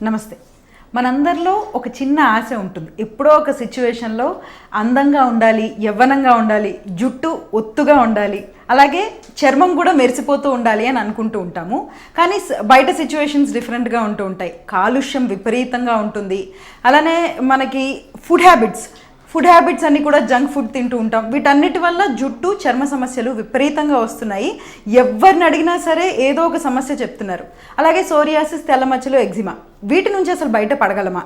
నమస్తే. మనందరిలో ఒక చిన్న ఆశ ఉంటుంది. ఎప్పుడో ఒక సిచ్యువేషన్లో అందంగా ఉండాలి, యవ్వనంగా ఉండాలి, జుట్టు ఒత్తుగా ఉండాలి, అలాగే చర్మం కూడా మెరిసిపోతూ ఉండాలి అని అనుకుంటూ ఉంటాము. కానీ బయట సిచ్యువేషన్స్ డిఫరెంట్గా ఉంటూ ఉంటాయి. కాలుష్యం విపరీతంగా ఉంటుంది. అలానే మనకి ఫుడ్ హ్యాబిట్స్ అన్నీ కూడా జంక్ ఫుడ్ తింటూ ఉంటాం. వీటన్నిటి వల్ల జుట్టు చర్మ సమస్యలు విపరీతంగా వస్తున్నాయి. ఎవరిని అడిగినా సరే ఏదో ఒక సమస్య చెప్తున్నారు. అలాగే సోరియాసిస్, తెల్లమచ్చలు, ఎగ్జిమా, వీటి నుంచి అసలు బయట పడగలమా?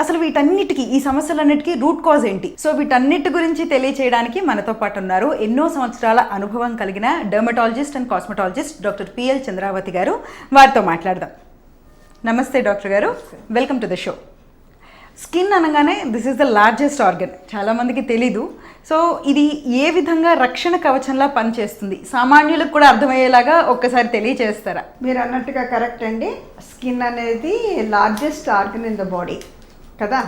అసలు వీటన్నిటికీ, ఈ సమస్యలన్నిటికీ రూట్ కాజ్ ఏంటి? సో వీటన్నిటి గురించి తెలియచేయడానికి మనతో పాటు ఉన్నారు ఎన్నో సంవత్సరాల అనుభవం కలిగిన dermatologist and cosmetologist doctor P L Chandravathi గారు. వారితో మాట్లాడదాం. నమస్తే డాక్టర్ గారు, welcome to the show. Skin అనగానే this is the largest organ, చాలామందికి తెలీదు. సో ఇది ఏ విధంగా రక్షణ కవచంలా పనిచేస్తుంది, సామాన్యులకు కూడా అర్థమయ్యేలాగా ఒక్కసారి తెలియచేస్తారా? మీరు అన్నట్టుగా కరెక్ట్ అండి. స్కిన్ అనేది largest organ in the body కదా.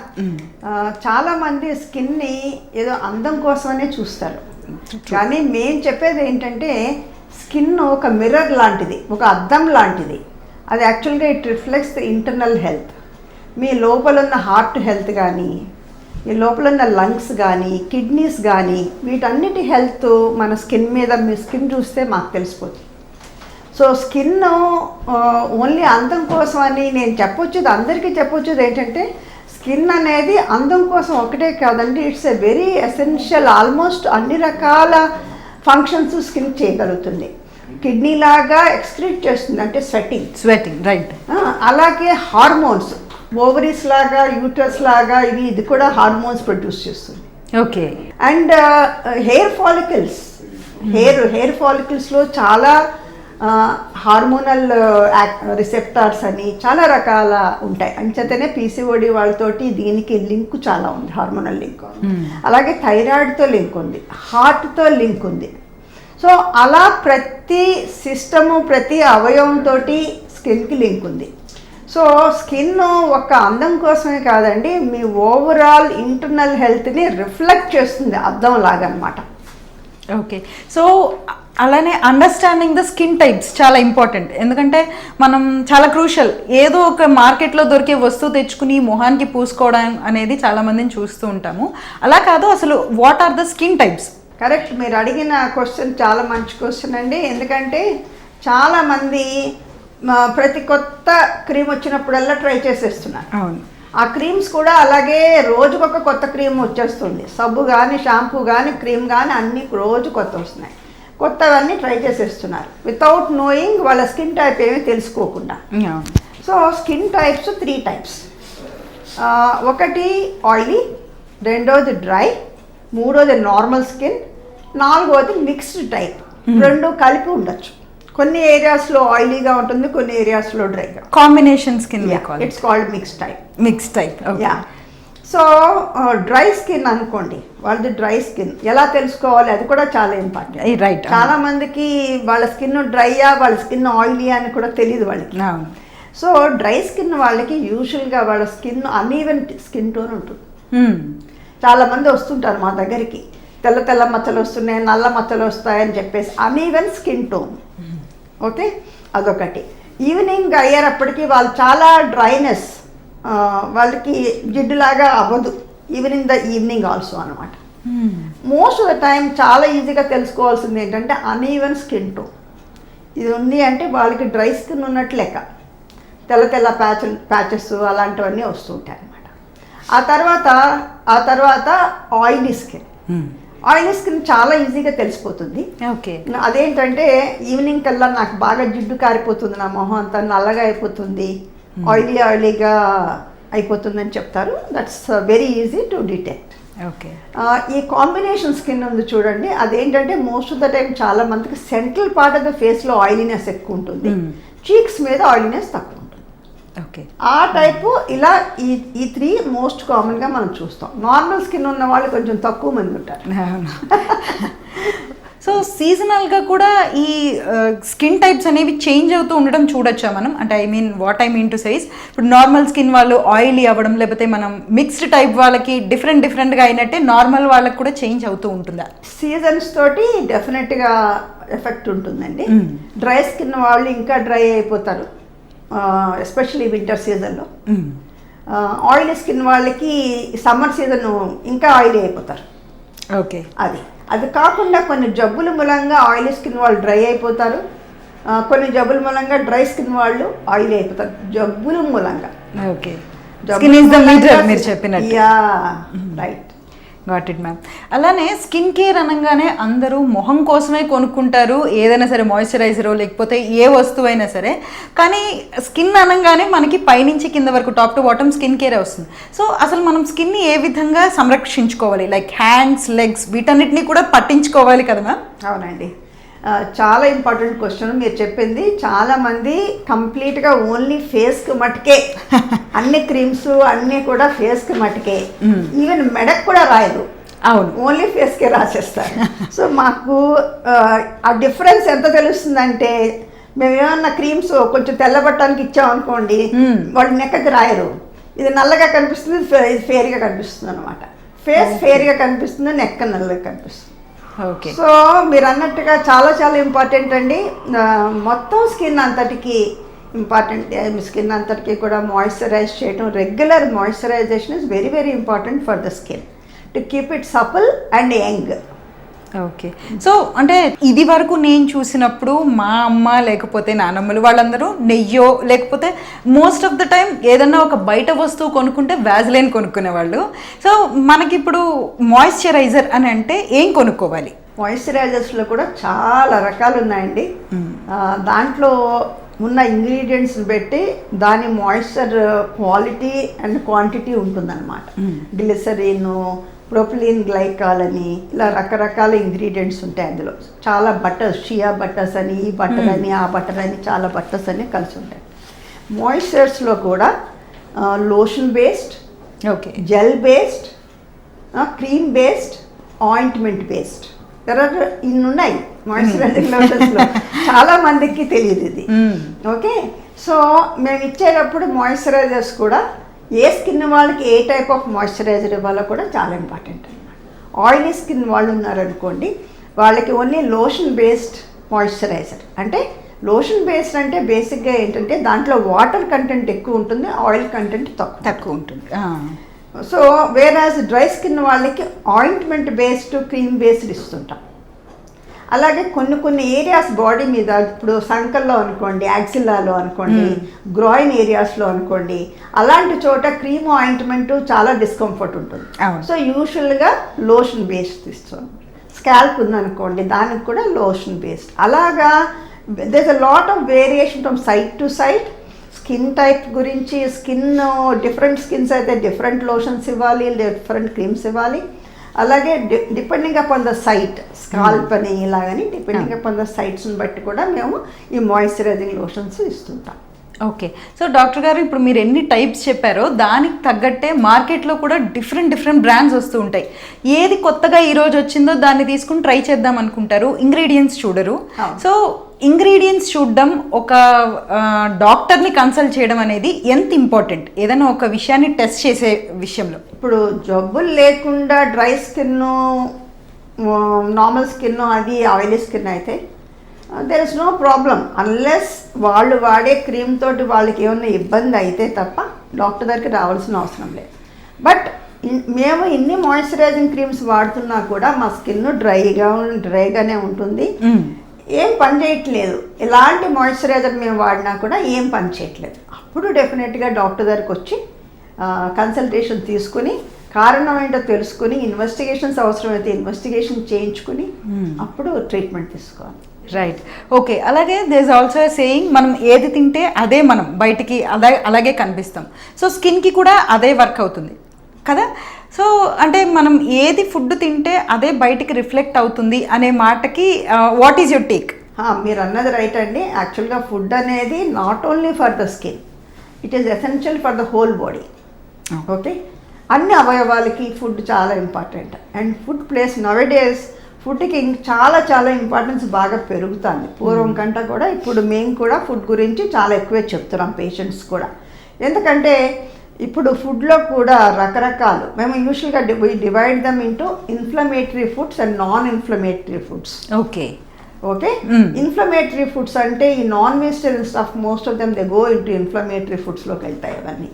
చాలామంది స్కిన్ని ఏదో అందం కోసమనే చూస్తారు. కానీ మేము చెప్పేది ఏంటంటే స్కిన్ ఒక మిర్రర్ లాంటిది, ఒక అద్దం లాంటిది. అది యాక్చువల్గా it reflects the internal health. మీ లోపల ఉన్న హార్ట్ హెల్త్ కానీ, మీ లోపల ఉన్న లంగ్స్ కానీ, కిడ్నీస్ కానీ, వీటన్నిటి హెల్త్ మన స్కిన్ మీద, మీ స్కిన్ చూస్తే మాకు తెలిసిపోతుంది. సో స్కిన్ ఓన్లీ అందం కోసం అని నేను చెప్పొచ్చేది, అందరికీ చెప్పొచ్చేది ఏంటంటే స్కిన్ అనేది అందం కోసం ఒకటే కాదండి, it's a very essential. Almost అన్ని రకాల ఫంక్షన్స్ స్కిన్ చేయగలుగుతుంది. కిడ్నీ లాగా ఎక్స్క్రీట్ చేస్తుంది, అంటే స్వెట్టింగ్ రైట్. అలాగే హార్మోన్స్, ఓవరీస్ లాగా, యూటర్స్ లాగా ఇది కూడా హార్మోన్స్ ప్రొడ్యూస్ చేస్తుంది. ఓకే. అండ్ హెయిర్ ఫాలికల్స్లో చాలా హార్మోనల్ రిసెప్టార్స్ అని చాలా రకాల ఉంటాయి. అంచేతనే పీసీఓడి వాళ్ళతోటి దీనికి లింక్ చాలా ఉంది, హార్మోనల్ లింక్. అలాగే థైరాయిడ్తో లింక్ ఉంది, హార్ట్తో లింక్ ఉంది. సో అలా ప్రతి సిస్టము, ప్రతి అవయవంతో స్కిన్కి లింక్ ఉంది. సో స్కిన్ ఒక అందం కోసమే కాదండి, మీ ఓవరాల్ ఇంటర్నల్ హెల్త్ని రిఫ్లెక్ట్ చేస్తుంది, అద్దం లాగా అనమాట. ఓకే. సో అలానే అండర్స్టాండింగ్ ద స్కిన్ టైప్స్ చాలా ఇంపార్టెంట్. ఎందుకంటే మనం చాలా క్రూషల్, ఏదో ఒక మార్కెట్లో దొరికే వస్తువు తెచ్చుకుని మొహానికి పూసుకోవడం అనేది చాలామందిని చూస్తూ ఉంటాము. అలా కాదు, అసలు what are the skin types? Correct, మీరు అడిగిన క్వశ్చన్ చాలా మంచి క్వశ్చన్ అండి. ఎందుకంటే చాలామంది ప్రతి కొత్త క్రీమ్ వచ్చినప్పుడల్లా ట్రై చేసేస్తున్నారు. అవును. ఆ క్రీమ్స్ కూడా అలాగే రోజుకొక కొత్త క్రీమ్ వచ్చేస్తుంది. సబ్బు కానీ, షాంపూ కానీ, క్రీమ్ కానీ అన్నీ రోజు కొత్త వస్తున్నాయి. కొత్తవన్నీ ట్రై చేసేస్తున్నారు వితౌట్ నోయింగ్, వాళ్ళ స్కిన్ టైప్ ఏమీ తెలుసుకోకుండా. So skin types 3 types. ఒకటి ఆయిలీ, రెండోది డ్రై, మూడోది నార్మల్ స్కిన్, నాలుగోది మిక్స్డ్ టైప్. రెండు కలిపి ఉండొచ్చు. కొన్ని ఏరియాస్లో ఆయిలీగా ఉంటుంది, కొన్ని ఏరియాస్లో డ్రైగా. Combination skin, it's called mix type. Yeah. So dry skin అనుకోండి, వాళ్ళది డ్రై స్కిన్ ఎలా తెలుసుకోవాలి, అది కూడా చాలా ఇంపార్టెంట్. రైట్. చాలా మందికి వాళ్ళ స్కిన్ డ్రైయా, వాళ్ళ స్కిన్ ఆయిలీ అని కూడా తెలియదు వాళ్ళకి. సో డ్రై స్కిన్ వాళ్ళకి యూజువల్గా వాళ్ళ స్కిన్ అన్ఈవెన్ స్కిన్ టోన్ ఉంటుంది. చాలా మంది వస్తుంటారు మా దగ్గరికి, తెల్ల మచ్చలు వస్తున్నాయి, నల్ల మచ్చలు వస్తాయని చెప్పేసి, అన్ఈవెన్ స్కిన్ టోన్. ఓకే, అదొకటి. ఈవినింగ్ అయ్యేటప్పటికి వాళ్ళు చాలా డ్రైనెస్, వాళ్ళకి జిడ్డులాగా అవ్వదు, even in the evening also అనమాట. మోస్ట్ ఆఫ్ ద టైం చాలా ఈజీగా తెలుసుకోవాల్సింది ఏంటంటే అన్ఈవెన్ స్కిన్ టోన్. ఇది ఉంది అంటే వాళ్ళకి డ్రై స్కిన్ ఉన్నట్లు లెక్క, తెల్ల ప్యాచెస్ అలాంటివన్నీ వస్తుంటాయి అనమాట. ఆ తర్వాత ఆయిలీ స్కిన్ చాలా ఈజీగా తెలిసిపోతుంది. ఓకే. అదేంటంటే ఈవినింగ్ కల్లా నాకు బాగా జిడ్డు కారిపోతుంది, నా మొహం అంతా నల్లగా అయిపోతుంది, ఆయిలీగా అయిపోతుందని చెప్తారు. That's very easy to detect. Okay. ఈ కాంబినేషన్ స్కిన్ ఉంది చూడండి, అదేంటంటే మోస్ట్ ఆఫ్ ద టైం చాలా మందికి సెంట్రల్ పార్ట్ ఆఫ్ ద ఫేస్లో ఆయిలీనెస్ ఎక్కువ ఉంటుంది, చీక్స్ మీద ఆయిలీనెస్ తక్కువ ఉంటుంది. ఓకే. ఆ టైపు ఇలా ఈ 3 మోస్ట్ కామన్గా మనం చూస్తాం. నార్మల్ స్కిన్ ఉన్న వాళ్ళు కొంచెం తక్కువ మంది ఉంటారు. సో సీజనల్గా కూడా ఈ స్కిన్ టైప్స్ అనేవి చేంజ్ అవుతూ ఉండడం చూడొచ్చా మనం? అంటే what I mean to says, ఇప్పుడు నార్మల్ స్కిన్ వాళ్ళు ఆయిలీ అవ్వడం, లేకపోతే మనం మిక్స్డ్ టైప్ వాళ్ళకి డిఫరెంట్గా అయినట్టే నార్మల్ వాళ్ళకి కూడా చేంజ్ అవుతూ ఉంటుందా? సీజన్స్ తోటి డెఫినెట్గా ఎఫెక్ట్ ఉంటుందండి. డ్రై స్కిన్ వాళ్ళు ఇంకా డ్రై అయిపోతారు, ఎస్పెషల్లీ వింటర్ సీజన్లో. ఆయిలీ స్కిన్ వాళ్ళకి సమ్మర్ సీజన్ ఇంకా ఆయిలీ అయిపోతారు. ఓకే, అది కాకుండా కొన్ని జబ్బుల మూలంగా ఆయిలీ స్కిన్ వాళ్ళు డ్రై అయిపోతారు, కొన్ని జబ్బుల మూలంగా డ్రై స్కిన్ వాళ్ళు ఆయిలీ అయిపోతారు. జబ్బుల మూలంగా. Okay, skin is the leader మీరు చెప్పినట్టు. Yeah, right. Got it ma'am. అలానే స్కిన్ కేర్ అనగానే అందరూ మొహం కోసమే కొనుక్కుంటారు, ఏదైనా సరే మాయిశ్చరైజరో లేకపోతే ఏ వస్తువైనా సరే. కానీ స్కిన్ అనగానే మనకి పైనుంచి కింద వరకు టాప్ టు బాటమ్ స్కిన్ కేరే వస్తుంది. సో అసలు మనం స్కిన్ని ఏ విధంగా సంరక్షించుకోవాలి? లైక్ హ్యాండ్స్, లెగ్స్ వీటన్నిటిని కూడా పట్టించుకోవాలి కదా మ్యామ్? అవునండి, చాలా ఇంపార్టెంట్ క్వశ్చన్ మీరు చెప్పింది. చాలామంది కంప్లీట్గా ఓన్లీ ఫేస్కి మటుకే అన్ని క్రీమ్స్ అన్నీ కూడా ఫేస్కి మటుకే, ఈవెన్ మెడకు కూడా రాయరు. అవును, ఓన్లీ ఫేస్కే రాసేస్తారు. సో మాకు ఆ డిఫరెన్స్ ఎంత తెలుస్తుందంటే, మేము ఏమన్నా క్రీమ్స్ కొంచెం తెల్లబట్టడానికి ఇచ్చామనుకోండి, వాళ్ళు నెక్కకి రాయరు. ఇది నల్లగా కనిపిస్తుంది, ఇది ఫేర్గా కనిపిస్తుంది అనమాట. ఫేస్ ఫేర్గా కనిపిస్తుంది, నెక్క నల్లగా కనిపిస్తుంది. ఓకే. సో మీరు అన్నట్టుగా చాలా చాలా ఇంపార్టెంట్ అండి. మొత్తం స్కిన్ అంతటికి ఇంపార్టెంట్. స్కిన్ అంతటికి కూడా మాయిశ్చరైజ్ చేయడం, regular moisturisation is very very important for the skin to keep it supple and young. Okay. So అంటే ఇది వరకు నేను చూసినప్పుడు మా అమ్మ లేకపోతే నానమ్మలు వాళ్ళందరూ నెయ్యో లేకపోతే మోస్ట్ ఆఫ్ ద టైం ఏదన్నా ఒక బయట వస్తువు కొనుక్కుంటే వ్యాజ్లైన్ కొనుక్కునేవాళ్ళు. సో మనకిప్పుడు మాయిశ్చరైజర్ అని అంటే ఏం కొనుక్కోవాలి? మాయిశ్చరైజర్స్లో కూడా చాలా రకాలు ఉన్నాయండి. దాంట్లో ఉన్న ఇంగ్రీడియంట్స్ బట్టి దాని మాయిశ్చర్ క్వాలిటీ అండ్ క్వాంటిటీ ఉంటుందన్నమాట. గ్లిసరిన్, ప్రొపిలిన్ గ్లైకాల్ అని ఇలా రకరకాల ఇంగ్రీడియంట్స్ ఉంటాయి అందులో. చాలా బటర్స్, షియా బటర్స్ అని, ఈ బటర్ అని, ఆ బటర్ అని, చాలా బటర్స్ అని కలిసి ఉంటాయి. మాయిశ్చర్స్లో కూడా lotion based, okay, gel based, cream based, ointment based, ఇన్ని ఉన్నాయి మాయిశ్చరైజింగ్ లోషన్స్లో. చాలా మందికి తెలియదు ఇది. ఓకే, సో మేము ఇచ్చేటప్పుడు మాయిశ్చరైజర్స్ కూడా ఏ స్కిన్ వాళ్ళకి ఏ టైప్ ఆఫ్ మాయిశ్చరైజర్ ఇవ్వాలో కూడా చాలా ఇంపార్టెంట్ అనమాట. ఆయిలీ స్కిన్ వాళ్ళు ఉన్నారనుకోండి, వాళ్ళకి ఓన్లీ లోషన్ బేస్డ్ మాయిశ్చరైజర్. అంటే లోషన్ బేస్డ్ అంటే బేసిక్గా ఏంటంటే దాంట్లో వాటర్ కంటెంట్ ఎక్కువ ఉంటుంది, ఆయిల్ కంటెంట్ తక్కువ ఉంటుంది. సో వేరాజ్ డ్రై స్కిన్ వాళ్ళకి ఆయింట్మెంట్ బేస్డ్, క్రీమ్ బేస్డ్ ఇస్తుంటాం. అలాగే కొన్ని కొన్ని ఏరియాస్ బాడీ మీద, ఇప్పుడు సంకల్లో అనుకోండి, యాక్సిల్లాలో అనుకోండి, గ్రాయిన్ ఏరియాస్లో అనుకోండి, అలాంటి చోట క్రీమ్ ఆయింట్మెంట్ చాలా డిస్కంఫర్ట్ ఉంటుంది. సో యూజువల్గా లోషన్ బేస్డ్ ఇస్తాం. స్కాల్ప్ ఉందనుకోండి, దానికి కూడా లోషన్ బేస్డ్. అలాగా there is a lot of variation from site to site. Skin type గురించి, స్కిన్ డిఫరెంట్ స్కిన్స్ అయితే డిఫరెంట్ లోషన్స్ ఇవ్వాలి, డిఫరెంట్ క్రీమ్స్ ఇవ్వాలి. అలాగే depending upon the site, scalp అని ఇలాగని డిపెండింగ్ అపాన్ ద సైట్స్ని బట్టి కూడా మేము ఈ మాయిశ్చరైజింగ్ లోషన్స్ ఇస్తుంటాం. ఓకే. సో డాక్టర్ గారు, ఇప్పుడు మీరు ఎన్ని టైప్స్ చెప్పారో దానికి తగ్గట్టే మార్కెట్లో కూడా డిఫరెంట్ బ్రాండ్స్ వస్తూ ఉంటాయి. ఏది కొత్తగా ఈరోజు వచ్చిందో దాన్ని తీసుకుని ట్రై చేద్దాం అనుకుంటారు, ఇంగ్రీడియంట్స్ చూడరు. సో ఇంగ్రీడియంట్స్ చూడడం, ఒక డాక్టర్ని కన్సల్ట్ చేయడం అనేది ఎంత ఇంపార్టెంట్ ఏదైనా ఒక విషయాన్ని టెస్ట్ చేసే విషయంలో? ఇప్పుడు జబ్బులు లేకుండా డ్రై స్కిన్, నార్మల్ స్కిన్, అది ఆయిలీ స్కిన్ అయితే there is no problem unless వాళ్ళు వాడే క్రీమ్ తోటి వాళ్ళకి ఏమైనా ఇబ్బంది అయితే తప్ప డాక్టర్ దగ్గరికి రావాల్సిన అవసరం లేదు. బట్ మేము ఇన్ని మాయిశ్చరైజింగ్ క్రీమ్స్ వాడుతున్నా కూడా మా స్కిన్ డ్రైగానే ఉంటుంది, ఏం పని చేయట్లేదు. ఎలాంటి మాయిశ్చరైజర్ మేము వాడినా కూడా ఏం పని చేయట్లేదు. అప్పుడు డెఫినెట్గా డాక్టర్ దగ్గరికి వచ్చి కన్సల్టేషన్ తీసుకుని కారణం ఏంటో తెలుసుకుని, ఇన్వెస్టిగేషన్స్ అవసరమైతే ఇన్వెస్టిగేషన్ చేయించుకుని అప్పుడు ట్రీట్మెంట్ తీసుకోవాలి. రైట్. ఓకే. అలాగే దేర్ ఇస్ ఆల్సో సేయింగ్, మనం ఏది తింటే అదే మనం బయటికి అలాగే కనిపిస్తాం. సో స్కిన్కి కూడా అదే వర్క్ అవుతుంది కదా. సో అంటే మనం ఏది ఫుడ్ తింటే అదే బయటికి రిఫ్లెక్ట్ అవుతుంది అనే మాటకి వాట్ ఈజ్ యువర్ టేక్? మీరు అన్నది రైట్ అండి. యాక్చువల్గా ఫుడ్ అనేది not only for the skin, it is essential for the whole body. Okay, అన్ని అవయవాలకి ఫుడ్ చాలా ఇంపార్టెంట్. అండ్ ఫుడ్ ప్లేస్ నవడేస్ ఫుడ్కి చాలా చాలా ఇంపార్టెన్స్ బాగా పెరుగుతుంది. పూర్వం కంటే కూడా ఇప్పుడు మేము కూడా ఫుడ్ గురించి చాలా ఎక్కువే చెప్తున్నాం పేషెంట్స్ కూడా. ఎందుకంటే ఇప్పుడు ఫుడ్లో కూడా రకరకాలు, మేము యూజువల్గా divide them into inflammatory foods and non inflammatory foods. Okay okay, inflammatory foods అంటే ఈ non vegetarian stuff most of them they go into inflammatory ఫుడ్స్లోకి వెళ్తాయి. అవన్నీ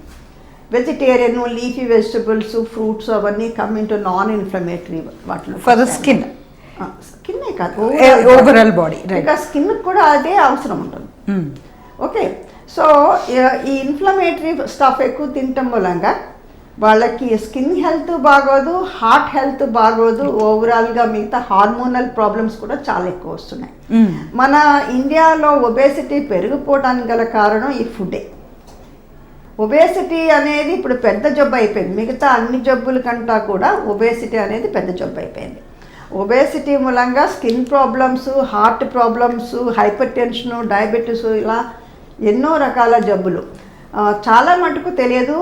వెజిటేరియన్ లీఫీ వెజిటబుల్స్ ఫ్రూట్స్ అవన్నీ కమ్ ఇంటూ నాన్ ఇన్ఫ్లమేటరీ వాటిలో. For the skin, స్కిన్నే కాదు overall body, ఇంకా స్కిన్ కూడా అదే అవసరం ఉంటుంది. ఓకే, సో ఈ ఇన్ఫ్లమేటరీ స్టఫ్ ఎక్కువ తినటం మూలంగా వాళ్ళకి స్కిన్ హెల్త్ బాగోదు, హార్ట్ హెల్త్ బాగోదు, ఓవరాల్గా మిగతా హార్మోనల్ ప్రాబ్లమ్స్ కూడా చాలా ఎక్కువ వస్తున్నాయి. మన ఇండియాలో ఒబేసిటీ పెరిగిపోవడానికి గల కారణం ఈ ఫుడ్డే. ఒబేసిటీ అనేది ఇప్పుడు పెద్ద జబ్బు అయిపోయింది. మిగతా అన్ని జబ్బుల కంటా కూడా ఒబేసిటీ అనేది పెద్ద జబ్బు అయిపోయింది. ఒబేసిటీ మూలంగా skin problems, heart problems, hyper tension, diabetes, ఇలా ఎన్నో రకాల జబ్బులు. చాలా మటుకు తెలియదు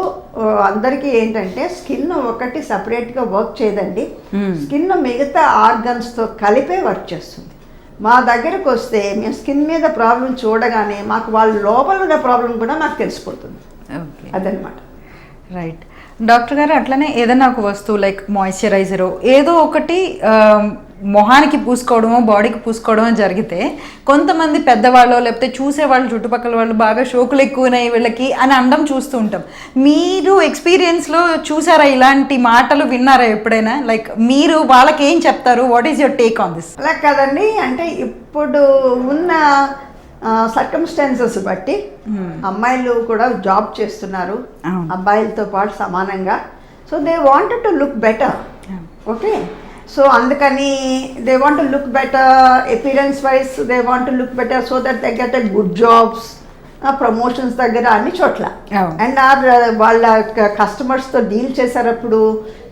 అందరికీ ఏంటంటే స్కిన్ ఒకటి సపరేట్గా వర్క్ చేయదండి. స్కిన్ మిగతా ఆర్గన్స్తో కలిపే వర్క్ చేస్తుంది. మా దగ్గరకు వస్తే మేము స్కిన్ మీద ప్రాబ్లం చూడగానే మాకు వాళ్ళ లోపల ఉన్న ప్రాబ్లం కూడా నాకు తెలిసిపోతుంది. అదనమాట. రైట్ డాక్టర్ గారు, అట్లనే ఏదైనా ఒక వస్తువు లైక్ మాయిశ్చరైజరు ఏదో ఒకటి మొహానికి పూసుకోవడమో బాడీకి పూసుకోవడమో జరిగితే కొంతమంది పెద్దవాళ్ళు లేకపోతే చూసేవాళ్ళు చుట్టుపక్కల వాళ్ళు బాగా షోకులు ఎక్కువనాయి వీళ్ళకి అని అనడం చూస్తూ ఉంటాం. మీరు ఎక్స్పీరియన్స్లో చూసారా, ఇలాంటి మాటలు విన్నారా ఎప్పుడైనా? లైక్ మీరు వాళ్ళకి ఏం చెప్తారు? What is your take on this? అలా కాదండి, అంటే ఇప్పుడు ఉన్న సర్కమ్స్టాన్సెస్ బట్టి అమ్మాయిలు కూడా జాబ్ చేస్తున్నారు అబ్బాయిలతో పాటు సమానంగా. So they wanted to look better. Okay, so అందుకని they want to look better, appearance wise they want to look better so that they get good jobs, promotions దగ్గర అన్ని చోట్ల. అండ్ వాళ్ళ కస్టమర్స్తో డీల్ చేసేటప్పుడు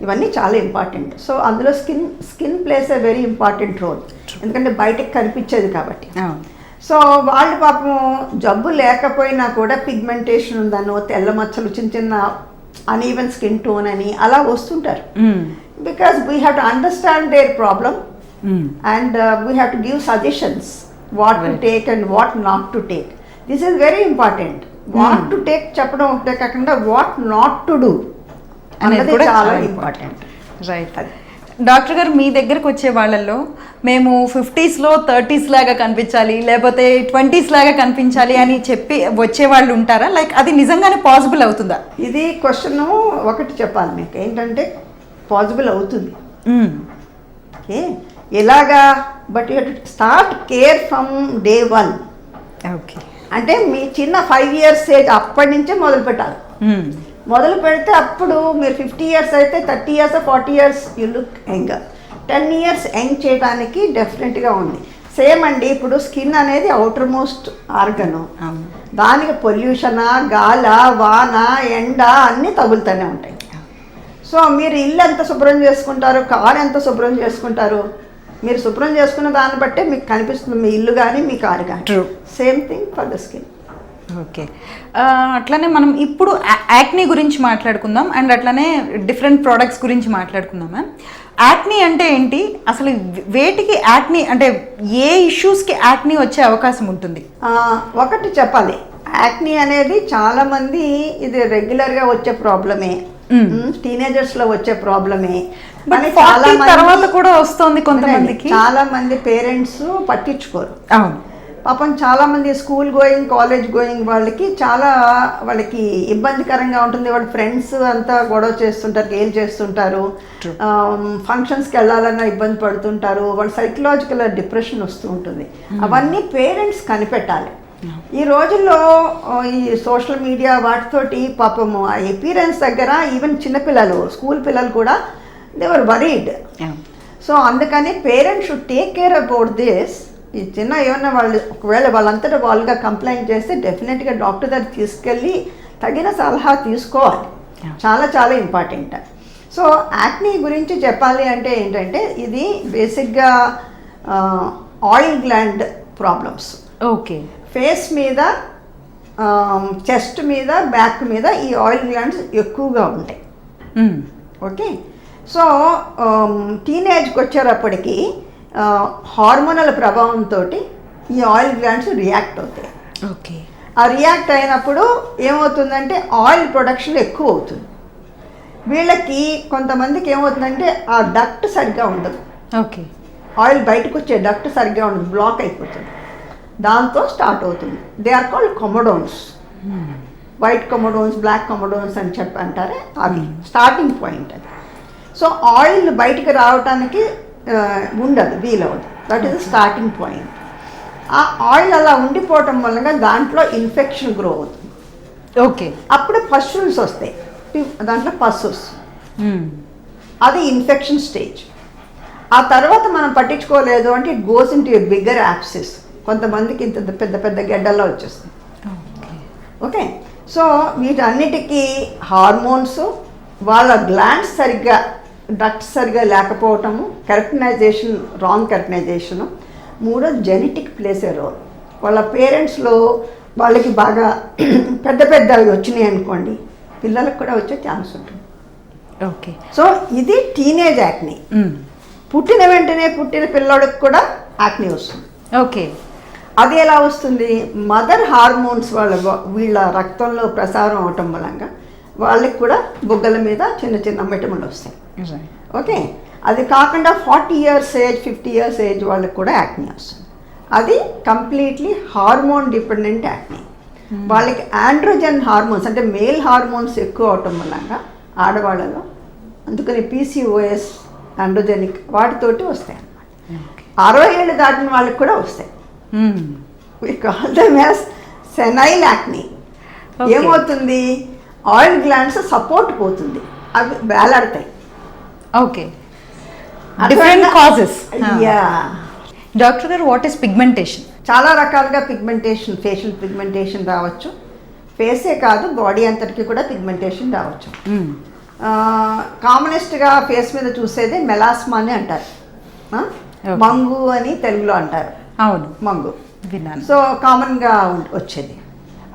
ఇవన్నీ చాలా ఇంపార్టెంట్. సో అందులో skin plays a very important role, ఎందుకంటే బయటకు కనిపించేది కాబట్టి. సో వాళ్ళు పాపం జబ్బు లేకపోయినా కూడా పిగ్మెంటేషన్ ఉందనో, తెల్ల మచ్చలు, చిన్న చిన్న అన్ఈవెన్ స్కిన్ టోన్ అని అలా వస్తుంటారు. Because we have to understand their problem and we have to give suggestions what to take and what not to take. This is very important. What to take చెప్పడం ఒకటే కాకుండా what not to do అనేది చాలా important. Right doctor గారు, మీ దగ్గరకు వచ్చే వాళ్ళల్లో మేము 50sలో 30s లాగా కనిపించాలి లేకపోతే 20s లాగా కనిపించాలి అని చెప్పి వచ్చే వాళ్ళు ఉంటారా? లైక్ అది నిజంగానే పాసిబుల్ అవుతుందా? ఇది క్వశ్చన్ ఒకటి చెప్పాలి మీకు ఏంటంటే పాసిబుల్ అవుతుంది. ఓకే, ఎలాగా? But you to start care from day 1. Okay, అంటే మీ చిన్న 5 years ఏజ్ అప్పటి నుంచే మొదలు పెట్టాలి. మొదలు పెడితే అప్పుడు మీరు 50 years అయితే 30 years 40 years you look younger. 10 years young చేయడానికి డెఫినెట్గా ఉంది. సేమ్ అండి, ఇప్పుడు స్కిన్ అనేది అవుటర్ మోస్ట్ ఆర్గను. దానికి పొల్యూషన్, గాల, వాన, ఎండ అన్నీ తగులుతూనే ఉంటాయి. సో మీరు ఇల్లు ఎంత శుభ్రం చేసుకుంటారు, కారు ఎంత శుభ్రం చేసుకుంటారు, మీరు శుభ్రం చేసుకున్న దాన్ని బట్టే మీకు కనిపిస్తుంది మీ ఇల్లు కానీ మీ కారు కానీ. Same thing for the skin. Okay, అట్లనే మనం ఇప్పుడు యాక్నీ గురించి మాట్లాడుకుందాం అండ్ అట్లనే డిఫరెంట్ ప్రోడక్ట్స్ గురించి మాట్లాడుకుందాం. మ్యామ్, యాక్నీ అంటే ఏంటి అసలు? వేటికి యాక్నీ అంటే ఏ ఇష్యూస్కి యాక్నీ వచ్చే అవకాశం ఉంటుంది? ఒకటి చెప్పాలి, యాక్నీ అనేది చాలామంది ఇది రెగ్యులర్గా వచ్చే ప్రాబ్లమే, టీనేజర్స్లో వచ్చే ప్రాబ్లమే. తర్వాత కూడా వస్తుంది కొంతమందికి. చాలా మంది పేరెంట్స్ పట్టించుకోరు. అవును, పాపం చాలామంది స్కూల్ గోయింగ్, కాలేజ్ గోయింగ్ వాళ్ళకి ఇబ్బందికరంగా ఉంటుంది. వాళ్ళ ఫ్రెండ్స్ అంతా గొడవ చేస్తుంటారు, గేమ్ చేస్తుంటారు, ఫంక్షన్స్కి వెళ్ళాలన్నా ఇబ్బంది పడుతుంటారు, వాళ్ళ సైకలాజికల్ డిప్రెషన్ వస్తూ ఉంటుంది. అవన్నీ పేరెంట్స్ కనిపెట్టాలి. ఈ రోజుల్లో ఈ సోషల్ మీడియా వాటితోటి పాపము ఆ అపీరెన్స్ దగ్గర ఈవెన్ చిన్నపిల్లలు, స్కూల్ పిల్లలు కూడా దే వర్ వరీడ్. సో అందుకని parents should take care about this. ఈ చిన్న ఏమన్నా వాళ్ళు ఒకవేళ వాళ్ళంతటా వాళ్ళుగా కంప్లైంట్ చేస్తే డెఫినెట్గా డాక్టర్ దగ్గర తీసుకెళ్ళి తగిన సలహా తీసుకోవాలి. చాలా చాలా ఇంపార్టెంట్. సో యాక్నీ గురించి చెప్పాలి అంటే ఏంటంటే ఇది బేసిక్గా oil gland problems. Okay, face మీద, చెస్ట్ మీద, బ్యాక్ మీద ఈ ఆయిల్ గ్లాండ్స్ ఎక్కువగా ఉంటాయి. ఓకే, సో టీనేజ్కి వచ్చేటప్పటికి హార్మోనల్ ప్రభావంతో ఈ ఆయిల్ గ్లాండ్స్ రియాక్ట్ అవుతాయి. ఓకే, ఆ రియాక్ట్ అయినప్పుడు ఏమవుతుందంటే ఆయిల్ ప్రొడక్షన్ ఎక్కువ అవుతుంది. వీళ్ళకి కొంతమందికి ఏమవుతుందంటే ఆ డక్ట్ సరిగ్గా ఉండదు. ఓకే, ఆయిల్ బయటకు వచ్చే డక్ట్ సరిగ్గా ఉండదు, బ్లాక్ అయిపోతుంది, దాంతో స్టార్ట్ అవుతుంది. They are called comedones. White comedones, black comedones అని చెప్పి అంటారే, అది స్టార్టింగ్ పాయింట్ అది. సో ఆయిల్ బయటికి రావడానికి ఉండదు, వీలవదు. That is starting point. ఆ ఆయిల్ అలా ఉండిపోవటం వల్ల దాంట్లో ఇన్ఫెక్షన్ గ్రో అవుతుంది. ఓకే. అప్పుడు పస్టుల్స్ వస్తాయి, దాంట్లో పస్సుస్, అది ఇన్ఫెక్షన్ స్టేజ్. ఆ తర్వాత మనం పట్టించుకోలేదు అంటే it goes in to bigger abscesses. కొంతమందికి ఇంత పెద్ద పెద్ద గెడ్డల్లో వచ్చేస్తుంది. ఓకే. సో వీటన్నిటికీ హార్మోన్స్, వాళ్ళ గ్లాండ్స్ సరిగ్గా, డక్ట్స్ సరిగ్గా లేకపోవటము, కరెక్టనైజేషన్, రాంగ్ కరెక్టనైజేషను, మూడో జెనెటిక్ ప్లేస్ ఏ రోల్. వాళ్ళ పేరెంట్స్లో వాళ్ళకి బాగా పెద్ద పెద్దవి వచ్చినాయి అనుకోండి, పిల్లలకు కూడా వచ్చే ఛాన్స్ ఉంటుంది. ఓకే. సో ఇది టీనేజ్ యాక్ని. పుట్టిన వెంటనే పుట్టిన పిల్లోడికి కూడా యాక్ని వస్తుంది. ఓకే. అది ఎలా వస్తుంది? మదర్ హార్మోన్స్ వీళ్ళ రక్తంలో ప్రసారం అవటం మూలంగా వాళ్ళకి కూడా బుగ్గల మీద చిన్న చిన్న మెటములు వస్తాయి. ఓకే. అది కాకుండా 40 years ఏజ్, 50 years ఏజ్ వాళ్ళకి కూడా యాక్ని వస్తుంది. అది కంప్లీట్లీ హార్మోన్ డిపెండెంట్ యాక్ని. వాళ్ళకి ఆండ్రోజన్ హార్మోన్స్ అంటే మేల్ హార్మోన్స్ ఎక్కువ అవటం మూలంగా ఆడవాళ్ళలో, అందుకని PCOS, ఆండ్రోజెనిక్, వాటితోటి వస్తాయి అన్నమాట. 60 ఏళ్ళు దాటిన వాళ్ళకి కూడా వస్తాయి. We call them as senile acne. ఏమవుతుంది? ఆయిల్ గ్లాండ్స్ సపోర్ట్ పోతుంది, అవి వేలాడతాయి. Okay. Different causes. Yeah. Doctor గారు, వాట్ ఈస్ పిగ్మెంటేషన్? చాలా రకాలుగా పిగ్మెంటేషన్, ఫేషియల్ పిగ్మెంటేషన్ రావచ్చు. ఫేసే కాదు, బాడీ అంతటికి కూడా పిగ్మెంటేషన్ రావచ్చు. కామనెస్ట్గా ఫేస్ మీద చూసేది మెలాస్మా అని అంటారు, మంగు అని తెలుగులో అంటారు. అవును, మంగు విన్నాను. సో కామన్గా వచ్చేది.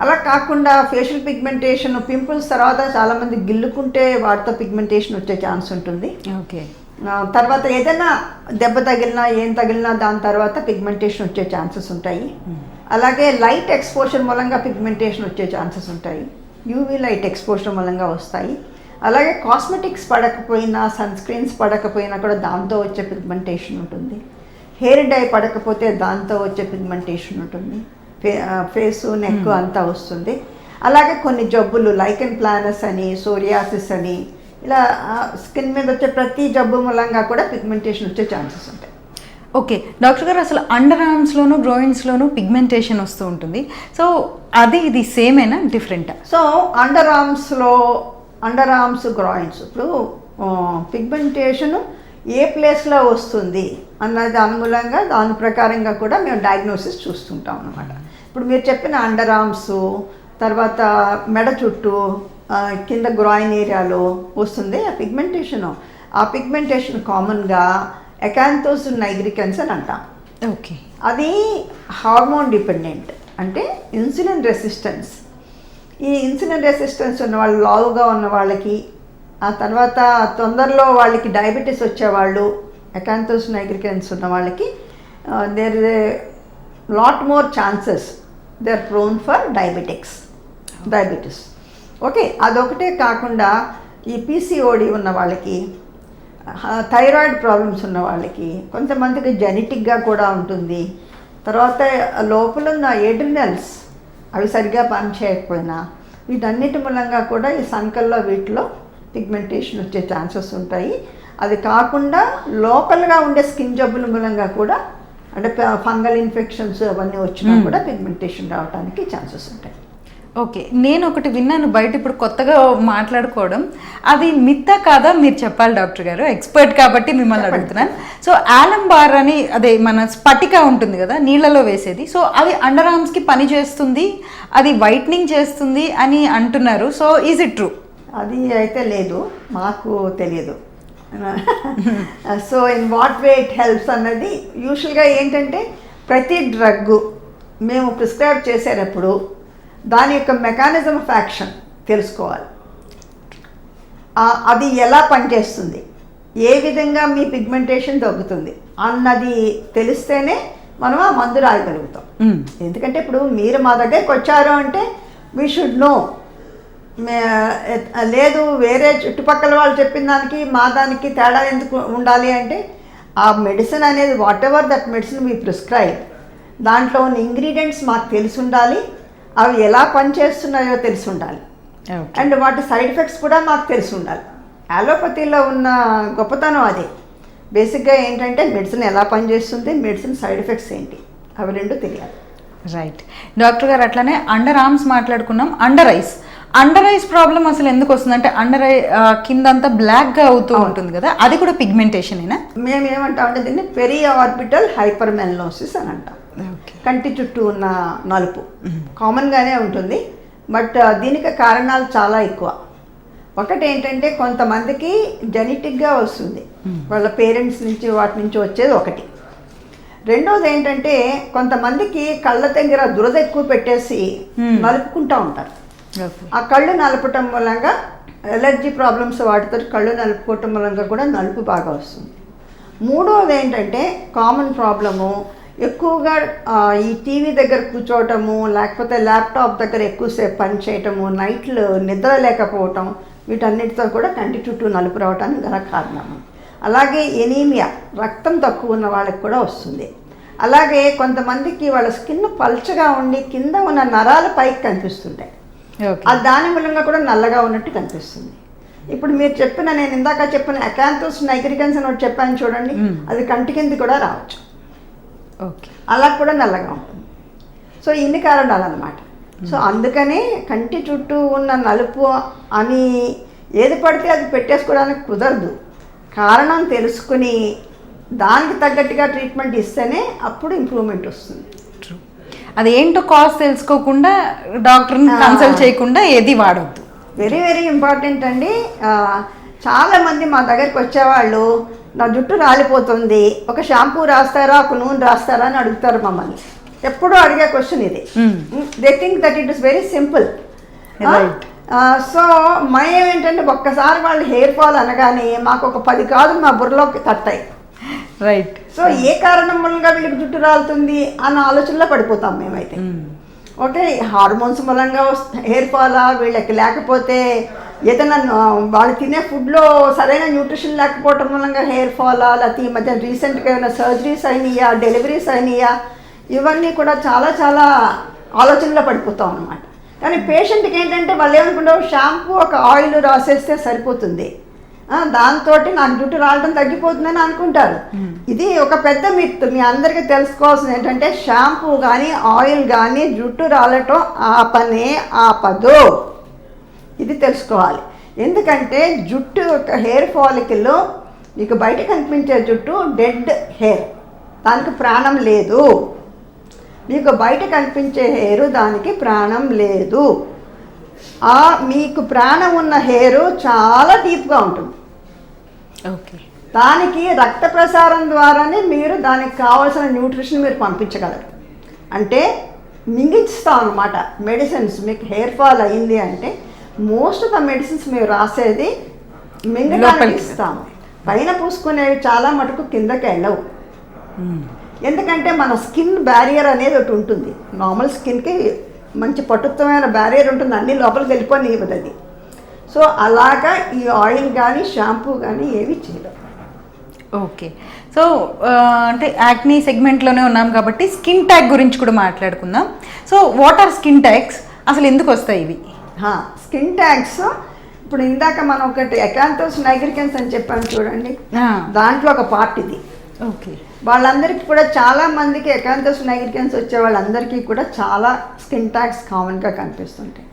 అలా కాకుండా ఫేషియల్ పిగ్మెంటేషన్, పింపుల్స్ తర్వాత చాలామంది గిల్లుకుంటే వాటితో పిగ్మెంటేషన్ వచ్చే ఛాన్స్ ఉంటుంది. ఓకే. తర్వాత ఏదైనా దెబ్బ తగిలినా, ఏం తగిలినా దాని తర్వాత పిగ్మెంటేషన్ వచ్చే ఛాన్సెస్ ఉంటాయి. అలాగే లైట్ ఎక్స్పోజర్ మూలంగా పిగ్మెంటేషన్ వచ్చే ఛాన్సెస్ ఉంటాయి. యూవీ లైట్ ఎక్స్పోజర్ మూలంగా వస్తాయి. అలాగే కాస్మెటిక్స్ పడకపోయినా, సన్ స్క్రీన్స్ పడకపోయినా కూడా దాంతో వచ్చే పిగ్మెంటేషన్ ఉంటుంది. హెయిర్ డై పడకపోతే దాంతో వచ్చే పిగ్మెంటేషన్ ఉంటుంది. ఫేసు, నెక్ అంతా వస్తుంది. అలాగే కొన్ని జబ్బులు లైకెన్ ప్లానస్ అని, సోరియాసిస్ అని, ఇలా స్కిన్ మీద వచ్చే ప్రతి జబ్బు మూలంగా కూడా పిగ్మెంటేషన్ వచ్చే ఛాన్సెస్ ఉంటాయి. ఓకే డాక్టర్ గారు, అసలు అండర్ ఆర్మ్స్లోను, గ్రోయిన్స్లోను పిగ్మెంటేషన్ వస్తూ ఉంటుంది. సో అది ఇది సేమేనా, డిఫరెంటా? సో అండర్ ఆర్మ్స్, గ్రాయిన్స్, ఇప్పుడు పిగ్మెంటేషన్ ఏ ప్లేస్లో వస్తుంది అన్నది అనుగుణంగా దాని ప్రకారంగా కూడా మేము డయాగ్నోసిస్ చూస్తుంటాం అన్నమాట. ఇప్పుడు మీరు చెప్పిన అండర్ ఆర్మ్స్, తర్వాత మెడ చుట్టూ, కింద గ్రాయిన్ ఏరియాలో వస్తుంది ఆ పిగ్మెంటేషను. ఆ పిగ్మెంటేషన్ కామన్గా ఎకాంతోస్ నైగ్రికన్స్ అని అంటాం. ఓకే. అది హార్మోన్ డిపెండెంట్, అంటే ఇన్సులిన్ రెసిస్టెన్స్. ఈ ఇన్సులిన్ రెసిస్టెన్స్ ఉన్న వాళ్ళు, లావుగా ఉన్న వాళ్ళకి, ఆ తర్వాత తొందరలో వాళ్ళకి డయాబెటీస్ వచ్చేవాళ్ళు, ఎకాంతోస్ నైగ్రికన్స్ ఉన్న వాళ్ళకి there is a lot more chances they are prone for diabetes. Okay. అదొకటే కాకుండా ఈ PCOD ఉన్న వాళ్ళకి, థైరాయిడ్ ప్రాబ్లమ్స్ ఉన్న వాళ్ళకి, కొంతమందికి జెనెటిక్గా కూడా ఉంటుంది. తర్వాత లోపల ఉన్న ఎడ్రినల్స్ అవి సరిగ్గా పనిచేయకపోయినా, వీటన్నిటి మూలంగా కూడా ఈ సంకల్లో వీటిలో పిగ్మెంటేషన్ వచ్చే ఛాన్సెస్ ఉంటాయి. అది కాకుండా లోకల్గా ఉండే స్కిన్ జబ్బుల మూలంగా కూడా, అంటే ఫంగల్ ఇన్ఫెక్షన్స్ అవన్నీ వచ్చినా కూడా పిగ్మెంటేషన్ రావడానికి ఛాన్సెస్ ఉంటాయి. ఓకే. నేను ఒకటి విన్నాను బయట, ఇప్పుడు కొత్తగా మాట్లాడుకోవడం, అది మిత్తా కాదా మీరు చెప్పాలి డాక్టర్ గారు, ఎక్స్పర్ట్ కాబట్టి మిమ్మల్ని అడుగుతున్నాను. సో ఆలం బార్ అని, అదే మన స్పటిక ఉంటుంది కదా నీళ్ళలో వేసేది, సో అది అండర్ ఆర్మ్స్కి పని చేస్తుంది, అది వైట్నింగ్ చేస్తుంది అని అంటున్నారు. So is it true? అది అయితే లేదు, మాకు తెలియదు. So in what way it helps అన్నది యూజువల్గా ఏంటంటే, ప్రతి డ్రగ్ మేము ప్రిస్క్రైబ్ చేసేటప్పుడు దాని యొక్క మెకానిజం ఆఫ్ యాక్షన్ తెలుసుకోవాలి. అది ఎలా పనిచేస్తుంది, ఏ విధంగా మీ పిగ్మెంటేషన్ తగ్గుతుంది అన్నది తెలిస్తేనే మనం ఆ మందు రాయగలుగుతాం. ఎందుకంటే ఇప్పుడు మీరు మా దగ్గరికి వచ్చారు అంటే వీ షుడ్ నో. లేదు వేరే చుట్టుపక్కల వాళ్ళు చెప్పిన దానికి మా దానికి తేడా ఎందుకు ఉండాలి అంటే, ఆ మెడిసిన్ అనేది what ever that medicine we prescribe, దాంట్లో ఉన్న ఇంగ్రీడియంట్స్ మాకు తెలిసి ఉండాలి, అవి ఎలా పనిచేస్తున్నాయో తెలిసి ఉండాలి, అండ్ వాటి సైడ్ ఎఫెక్ట్స్ కూడా మాకు తెలిసి ఉండాలి. అలోపతిలో ఉన్న గొప్పతనం అదే. బేసిక్గా ఏంటంటే మెడిసిన్ ఎలా పనిచేస్తుంది, మెడిసిన్ సైడ్ ఎఫెక్ట్స్ ఏంటి, అవి రెండు తెలియాలి. రైట్ డాక్టర్ గారు, అట్లానే అండర్ ఆర్మ్స్ మాట్లాడుకున్నాం. అండర్ ఐస్ ప్రాబ్లం అసలు ఎందుకు వస్తుంది అంటే అండర్ ఐ కిందంతా బ్లాక్గా అవుతూ ఉంటుంది కదా, అది కూడా పిగ్మెంటేషనేనా? మేము ఏమంటాం అంటే దీన్ని పెరి ఆర్బిటల్ హైపర్ మెలనోసిస్ అని అంటాం. కంటి చుట్టూ ఉన్న నలుపు కామన్గానే ఉంటుంది, బట్ దీనికి కారణాలు చాలా ఎక్కువ. ఒకటి ఏంటంటే కొంతమందికి జెనెటిక్గా వస్తుంది, వాళ్ళ పేరెంట్స్ నుంచి వాటి నుంచి వచ్చేది ఒకటి. రెండోది ఏంటంటే కొంతమందికి కళ్ళ దగ్గర దురద ఎక్కువ పెట్టేసి నలుపుకుంటూ ఉంటారు. ఆ కళ్ళు నలపటం మూలంగా ఎలర్జీ ప్రాబ్లమ్స్ వాటితో కళ్ళు నలుపుకోవటం మూలంగా కూడా నలుపు బాగా వస్తుంది. మూడోది ఏంటంటే కామన్ ప్రాబ్లము, ఎక్కువగా ఈ టీవీ దగ్గర కూర్చోవటము, లేకపోతే ల్యాప్టాప్ దగ్గర ఎక్కువసేపు పని చేయటము, నైట్లు నిద్ర లేకపోవటం, వీటన్నిటితో కూడా కంటి చుట్టూ నలుపు రావడానికి గల కారణము. అలాగే ఎనీమియా, రక్తం తక్కువ ఉన్న వాళ్ళకి కూడా వస్తుంది. అలాగే కొంతమందికి వాళ్ళ స్కిన్ పల్చగా ఉండి కింద ఉన్న నరాలు పైకి కనిపిస్తుంటాయి, దాని మూలంగా కూడా నల్లగా ఉన్నట్టు కనిపిస్తుంది. ఇప్పుడు మీరు చెప్పిన, నేను ఇందాక చెప్పిన అకాంథోస్ నైగ్రికన్స్ అని ఒకటి చెప్పాను చూడండి, అది కంటి కింది కూడా రావచ్చు, అలా కూడా నల్లగా ఉంటుంది. సో ఇన్ని కారణాలు అన్నమాట. సో అందుకనే కంటి చుట్టూ ఉన్న నలుపు అని ఏది పడితే అది పెట్టేసుకోవడానికి కుదరదు. కారణం తెలుసుకుని దానికి తగ్గట్టుగా ట్రీట్మెంట్ ఇస్తేనే అప్పుడు ఇంప్రూవ్మెంట్ వస్తుంది. అది ఏంటో కాస్ట్ తెలుసుకోకుండా డాక్టర్ని కన్సల్ట్ చేయకుండా ఏది వాడవద్దు. వెరీ వెరీ ఇంపార్టెంట్ అండి. చాలామంది మా దగ్గరికి వచ్చేవాళ్ళు, నా జుట్టు రాలిపోతుంది, ఒక షాంపూ రాస్తారా, ఒక నూనె రాస్తారా అని అడుగుతారు మమ్మల్ని. ఎప్పుడూ అడిగే క్వశ్చన్ ఇది. They think that it is very simple. So ఏమేంటంటే ఒక్కసారి వాళ్ళు హెయిర్ ఫాల్ అనగానే మాకు ఒక 10 కాదులు మా బుర్రలోకి తట్టాయి. రైట్. సో ఏ కారణం మూలంగా వీళ్ళకి జుట్టు రాలుతుంది అన్న ఆలోచనలో పడిపోతాం మేమైతే. ఓకే, హార్మోన్స్ మూలంగా హెయిర్ ఫాలా, వీళ్ళకి లేకపోతే ఏదైనా వాళ్ళు తినే ఫుడ్లో సరైన న్యూట్రిషన్ లేకపోవటం మూలంగా హెయిర్ ఫాలా, లేకపోతే ఈ మధ్య రీసెంట్గా ఏమైనా సర్జరీస్ అయినాయా, డెలివరీస్ అయినాయా, ఇవన్నీ కూడా చాలా చాలా ఆలోచనలో పడిపోతాం అన్నమాట. కానీ పేషెంట్కి ఏంటంటే వాళ్ళు ఏమనుకుంటారు, షాంపూ ఒక ఆయిల్ రాసేస్తే సరిపోతుంది, దాంతో నాకు జుట్టు రావడం తగ్గిపోతుందని అనుకుంటారు. ఇది ఒక పెద్ద మిత్. మీ అందరికీ తెలుసుకోవాల్సింది ఏంటంటే షాంపూ కానీ ఆయిల్ కానీ జుట్టు రాలటం ఆపనే ఆపదు. ఇది తెలుసుకోవాలి. ఎందుకంటే జుట్టు యొక్క హెయిర్ ఫాలికల్లో మీకు బయట కనిపించే జుట్టు డెడ్ హెయిర్, దానికి ప్రాణం లేదు. మీకు బయట కనిపించే హెయిర్ దానికి ప్రాణం లేదు. మీకు ప్రాణం ఉన్న హెయిర్ చాలా డీప్గా ఉంటుంది. ఓకే, దానికి రక్త ప్రసారం ద్వారానే మీరు దానికి కావాల్సిన న్యూట్రిషన్ మీరు పంపించగలరు. అంటే మింగిస్తాం అన్నమాట మెడిసిన్స్. మీకు హెయిర్ ఫాల్ అయింది అంటే మోస్ట్ ఆఫ్ ద మెడిసిన్స్ మీరు రాసేది మింగడానికి ఇస్తాము. పైన పూసుకునేవి చాలా మటుకు కిందకి వెళ్ళవు. ఎందుకంటే మన స్కిన్ బ్యారియర్ అనేది ఒకటి ఉంటుంది. నార్మల్ స్కిన్కి మంచి పటుత్వమైన బ్యారియర్ ఉంటుంది, అన్ని లోపలికి వెళ్ళిపోనివ్వదు అది. సో అలాగా ఈ ఆయిల్ కానీ షాంపూ కానీ ఏవి చేయడం. ఓకే, సో అంటే యాక్నీ సెగ్మెంట్లోనే ఉన్నాం కాబట్టి స్కిన్ ట్యాగ్ గురించి కూడా మాట్లాడుకుందాం. So what are skin tags, అసలు ఎందుకు వస్తాయి ఇవి? స్కిన్ ట్యాగ్స్ ఇప్పుడు ఇందాక మనం ఒకటి అకాంథోస్ నైగ్రికన్స్ అని చెప్పాను చూడండి, దాంట్లో ఒక పార్ట్ ఇది. ఓకే, వాళ్ళందరికీ కూడా చాలా మందికి అకాంథోస్ నైగ్రికన్స్ వచ్చే వాళ్ళందరికీ కూడా చాలా స్కిన్ ట్యాగ్స్ కామన్గా కనిపిస్తుంటాయి.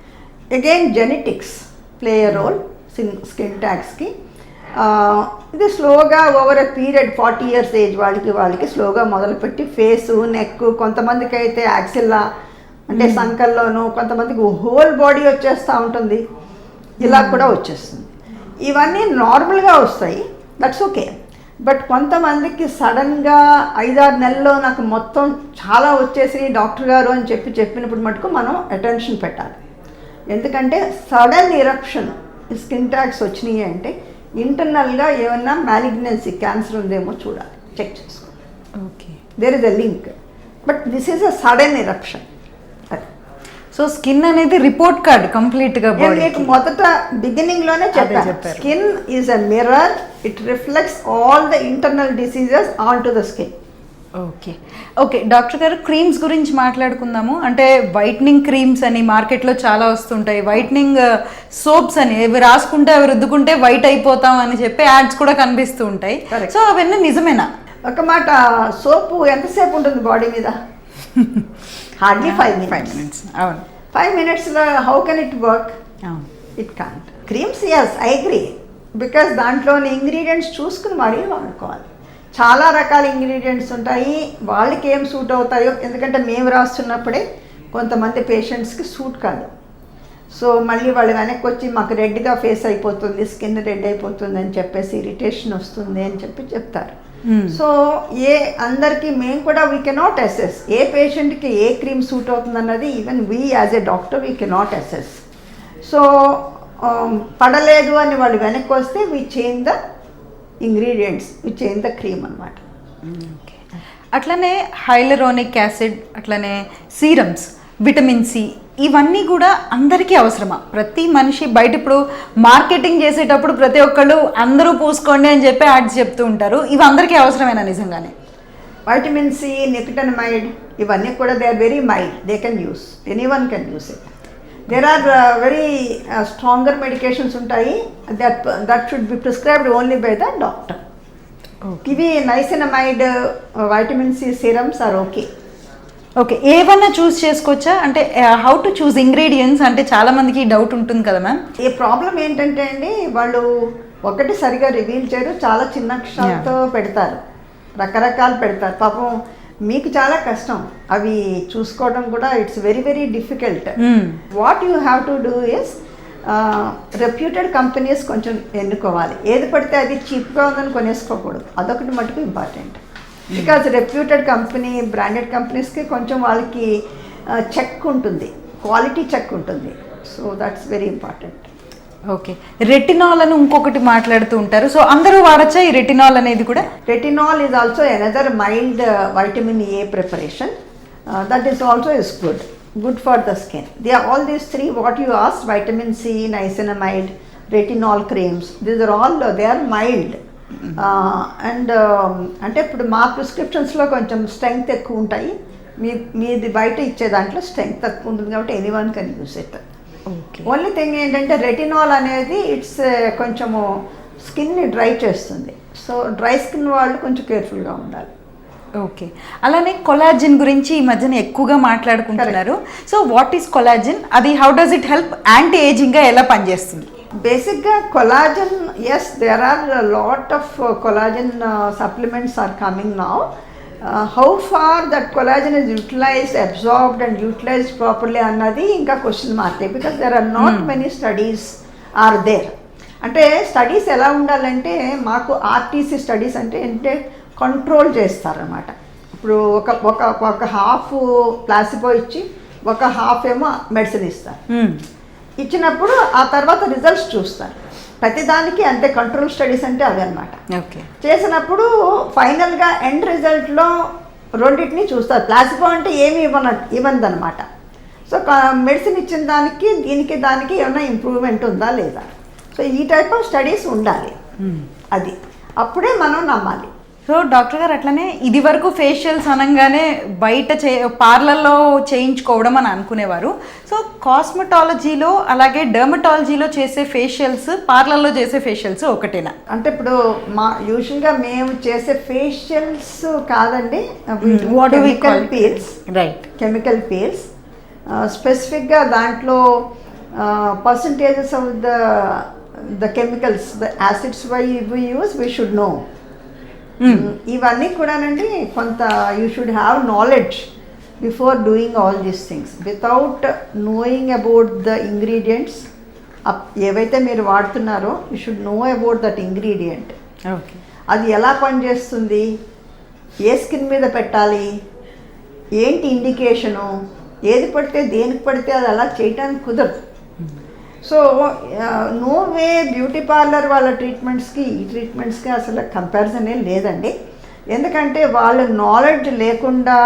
Again genetics play a role skin ట్యాగ్స్కి. ఇది స్లోగా over a period 40 years age వాళ్ళకి స్లోగా మొదలుపెట్టి ఫేసు, నెక్, కొంతమందికి అయితే యాక్సిల్లా అంటే సంకల్లోనూ, కొంతమందికి హోల్ బాడీ వచ్చేస్తూ ఉంటుంది, ఇలా కూడా వచ్చేస్తుంది. ఇవన్నీ నార్మల్గా వస్తాయి, దట్స్ ఓకే. బట్ కొంతమందికి సడన్గా 5-6 నెలల్లో నాకు మొత్తం చాలా వచ్చేసి డాక్టర్ గారు అని చెప్పినప్పుడు మటుకు మనం అటెన్షన్ పెట్టాలి. ఎందుకంటే సడన్ ఇరప్షన్ స్కిన్ ట్యాగ్స్ వచ్చినాయి అంటే ఇంటర్నల్గా ఏమన్నా మ్యాలిగ్నెన్సీ, క్యాన్సర్ ఉందేమో చూడాలి, చెక్ చేసుకోవాలి. Okay, there is a link, but this is a sudden eruption. So skin అనేది రిపోర్ట్ కార్డ్ కంప్లీట్ గా నేను మీకు మొదట బిగినింగ్ లోనే చెప్పాను, skin is a mirror, it reflects all the internal diseases on to the skin. Okay okay doctor గారు, creams గురించి మాట్లాడుకుందాము. అంటే వైట్నింగ్ క్రీమ్స్ అని మార్కెట్లో చాలా వస్తుంటాయి, వైట్నింగ్ సోప్స్ అని, ఇవి రాసుకుంటే అవి రుద్దుకుంటే వైట్ అయిపోతాం అని చెప్పి యాడ్స్ కూడా కనిపిస్తూ ఉంటాయి. సో అవన్నీ నిజమేనా? ఒక మాట, సోపు ఎంతసేపు ఉంటుంది బాడీ మీద? Hardly 5 minutes. అవును, 5 minutesలో how can it work? It can't. Creams yes I agree, because దాంట్లోని ఇంగ్రీడియంట్స్ చూసుకుని వాడుకోవాలి. చాలా రకాల ఇంగ్రీడియంట్స్ ఉంటాయి, వాళ్ళకి ఏం సూట్ అవుతాయో. ఎందుకంటే మేము రాస్తున్నప్పుడే కొంతమంది పేషెంట్స్కి సూట్ కాదు. సో మళ్ళీ వాళ్ళు వెనక్కి వచ్చి మాకు రెడ్గా ఫేస్ అయిపోతుంది, స్కిన్ రెడ్ అయిపోతుంది అని చెప్పేసి, ఇరిటేషన్ వస్తుంది అని చెప్తారు. సో అందరికీ మేము కూడా వీ కెనాట్ అసెస్ ఏ పేషెంట్కి ఏ క్రీమ్ సూట్ అవుతుంది అన్నది. Even we as a doctor we cannot assess. So పడలేదు అని వాళ్ళు వెనక్కి వస్తే we change the ingredients, we change the cream అనమాట. అట్లనే హైలరోనిక్ యాసిడ్, అట్లనే సీరమ్స్, విటమిన్ సి, ఇవన్నీ కూడా అందరికీ అవసరమా? ప్రతి మనిషి బయట ఇప్పుడు మార్కెటింగ్ చేసేటప్పుడు ప్రతి ఒక్కళ్ళు అందరూ పూసుకోండి అని చెప్పి యాడ్స్ చెప్తూ ఉంటారు, ఇవి అందరికీ అవసరమేనా నిజంగానే? వైటమిన్ సి, నికోటినమైడ్, ఇవన్నీ కూడా they are very mild, they can use, anyone can use it. There are very stronger medications ఉంటాయి, that should be prescribed only by the doctor. ఇవి niacinamide, vitamin C serums are okay. Okay, ఏమన్నా choose చేసుకోవచ్చా? అంటే how to choose ingredients అంటే చాలా మందికి doubt ఉంటుంది కదా మ్యామ్. ఈ ప్రాబ్లం ఏంటంటే అండి, వాళ్ళు ఒకటి సరిగా రివీల్ చేయరు, చాలా చిన్న అక్షరాలతో పెడతారు, రకరకాలు పెడతారు. పాపం మీకు చాలా కష్టం అవి చూసుకోవడం కూడా. It's very very difficult. What you have to do is reputed companies కొంచెం ఎన్నుకోవాలి. ఏది పడితే అది చీప్గా ఉందని కొనేసుకోకూడదు, అదొకటి మటుకు important. Because reputed company, branded కంపెనీస్కి కొంచెం వాళ్ళకి చెక్ ఉంటుంది, క్వాలిటీ చెక్ ఉంటుంది. So that's very important. Okay, retinol అని ఇంకొకటి మాట్లాడుతూ ఉంటారు, సో అందరూ వాడచ్చా ఈ రెటినాల్ అనేది కూడా? Retinol is also another mild vitamin A preparation. That is also is good for the skin. They are all these three what you ask, vitamin C, niacinamide, retinol creams, these are all they are mild. And అంటే ఇప్పుడు మా ప్రిస్క్రిప్షన్స్లో కొంచెం strength ఎక్కువ ఉంటాయి, మీది బయట ఇచ్చే దాంట్లో స్ట్రెంగ్త్ తక్కువ ఉంటుంది, కాబట్టి anyone can use it. Only thing ఏంటంటే రెటినాల్ అనేది ఇట్స్ కొంచెము స్కిన్ని డ్రై చేస్తుంది. సో డ్రై స్కిన్ వాళ్ళు కొంచెం కేర్ఫుల్గా ఉండాలి. ఓకే, అలానే కొలాజిన్ గురించి ఈ మధ్యన ఎక్కువగా మాట్లాడుకుంటున్నారు. సో వాట్ ఈస్ కొలాజిన్, అది how does it help, anti ఏజింగ్గా ఎలా పనిచేస్తుంది? బేసిక్గా collagen, yes there are lot of collagen supplements are coming now. How far that collagen is utilised, absorbed and utilised properly అన్నది ఇంకా క్వశ్చన్ మార్కే, because there are not many studies are there. అంటే studies ఎలా ఉండాలంటే, మాకు RTC studies అంటే control చేస్తారన్నమాట. ఇప్పుడు ఒక హాఫ్ ప్లాసిబో ఇచ్చి ఒక హాఫ్ ఏమో మెడిసిన్ ఇస్తారు. ఇచ్చినప్పుడు ఆ తర్వాత రిజల్ట్స్ చూస్తారు. ప్రతిదానికి అంతే కంట్రోల్ స్టడీస్ అంటే అవి అనమాట. ఓకే, చేసినప్పుడు ఫైనల్గా ఎండ్ రిజల్ట్లో రెండింటిని చూస్తారు. ప్లాసిబో అంటే ఏమి ఇవ్వదనమాట. సో మెడిసిన్ ఇచ్చిన దానికి దానికి ఏమైనా ఇంప్రూవ్మెంట్ ఉందా లేదా. సో ఈ టైప్ ఆఫ్ స్టడీస్ ఉండాలి, అది అప్పుడే మనం నమ్మాలి. సో డాక్టర్ గారు, అట్లనే ఇది వరకు ఫేషియల్స్ అనగానే బయట పార్లర్లో చేయించుకోవడం అని అనుకునేవారు. సో కాస్మెటాలజీలో అలాగే డర్మటాలజీలో చేసే ఫేషియల్స్, పార్లర్లో చేసే ఫేషియల్స్ ఒకటేనా? అంటే ఇప్పుడు యూజువల్గా మేము చేసే ఫేషియల్స్ కాదండి, chemical peels. Right, chemical peels స్పెసిఫిక్గా దాంట్లో percentages of the chemicals, the acids we use we should know. ఇవన్నీ కూడానండి కొంత you should have knowledge before doing all these things. Without knowing about the ingredients, ఏవైతే మీరు వాడుతున్నారో you should know about that ingredient. Okay, అది ఎలా పనిచేస్తుంది, ఏ skin మీద పెట్టాలి, ఏంటి ఇండికేషను, ఏది పడితే దేనికి పడితే అది అలా చేయడానికి కుదరదు. So no way beauty parlour వాళ్ళ ట్రీట్మెంట్స్కి ఈ ట్రీట్మెంట్స్కి అసలు కంపారిజన్ ఏం లేదండి. ఎందుకంటే వాళ్ళ నాలెడ్జ్ లేకుండా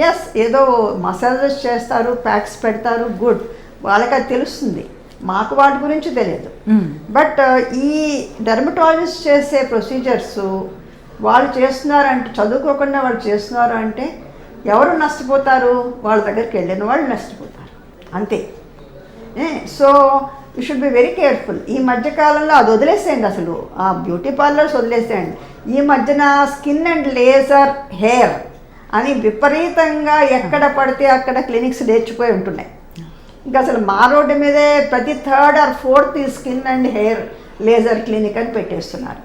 ఎస్, ఏదో మసాజెస్ చేస్తారు, ప్యాక్స్ పెడతారు, గుడ్, వాళ్ళకి అది తెలుస్తుంది, మాకు వాటి గురించి తెలియదు. బట్ ఈ డెర్మటాలజిస్ట్ చేసే ప్రొసీజర్స్ వాళ్ళు చేస్తున్నారంటే, చదువుకోకుండా వాళ్ళు చేస్తున్నారు అంటే ఎవరు నష్టపోతారు? వాళ్ళ దగ్గరికి వెళ్ళిన వాళ్ళు నష్టపోతారు, అంతే. So you should be very careful. ఈ మధ్యకాలంలో అది వదిలేసేయండి, అసలు ఆ బ్యూటీ పార్లర్స్ వదిలేసేయండి. ఈ మధ్యన స్కిన్ అండ్ లేజర్ హెయిర్ అని విపరీతంగా ఎక్కడ పడితే అక్కడ క్లినిక్స్ లేచిపోయి ఉంటున్నాయి. ఇంకా అసలు మా రోడ్డు మీదే ప్రతి 3rd or 4th ఈ skin and hair laser clinic అని పెట్టేస్తున్నారు.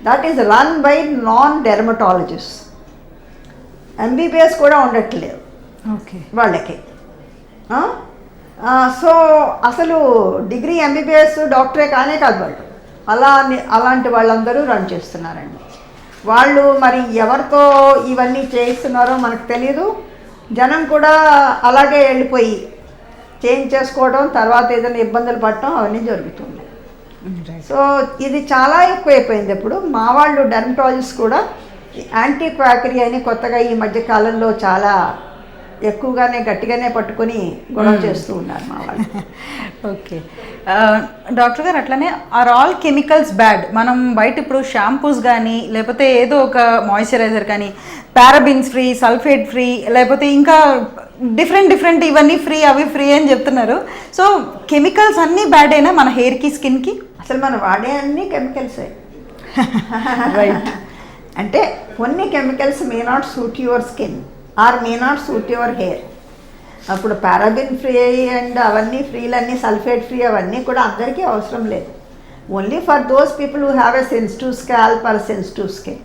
That is run by non dermatologist. MBBS కూడా ఉండట్లేదు ఓకే వాళ్ళకి. సో అసలు డిగ్రీ ఎంబీబీఎస్ డాక్టరే కానే కాదు వాళ్ళు, అలాంటి వాళ్ళందరూ రన్ చేస్తున్నారండి. వాళ్ళు మరి ఎవరితో ఇవన్నీ చేయిస్తున్నారో మనకు తెలియదు. జనం కూడా అలాగే వెళ్ళిపోయి చేంజ్ చేసుకోవడం, తర్వాత ఏదైనా ఇబ్బందులు పడటం అవన్నీ జరుగుతుంది. సో ఇది చాలా ఎక్కువైపోయింది. ఇప్పుడు మా వాళ్ళు డెర్మటాలజిస్ట్ కూడా యాంటీ క్వాకరీ అని కొత్తగా ఈ మధ్య కాలంలో చాలా ఎక్కువగానే గట్టిగానే పట్టుకొని గొడవ చేస్తూ ఉన్నారు మా వాళ్ళు. ఓకే డాక్టర్ గారు, అట్లనే ఆర్ ఆల్ కెమికల్స్ బ్యాడ్? మనం బయట ఇప్పుడు షాంపూస్ కానీ లేకపోతే ఏదో ఒక మాయిశ్చరైజర్ కానీ పారాబిన్స్ ఫ్రీ, సల్ఫేట్ ఫ్రీ, లేకపోతే ఇంకా డిఫరెంట్ ఇవన్నీ ఫ్రీ, అవి ఫ్రీ అని చెప్తున్నారు. సో కెమికల్స్ అన్నీ బ్యాడ్ అయినా మన హెయిర్కి, స్కిన్కి? అసలు మనం వాడే అన్ని కెమికల్సే. రైట్. అంటే కొన్ని chemicals may not suit your skin or may not suit your hair. అప్పుడు పారాబిన్ ఫ్రీ అండ్ అవన్నీ ఫ్రీలన్నీ, సల్ఫేట్ ఫ్రీ అవన్నీ కూడా అందరికీ అవసరం లేదు. Only for those people who have a sensitive scalp or sensitive skin.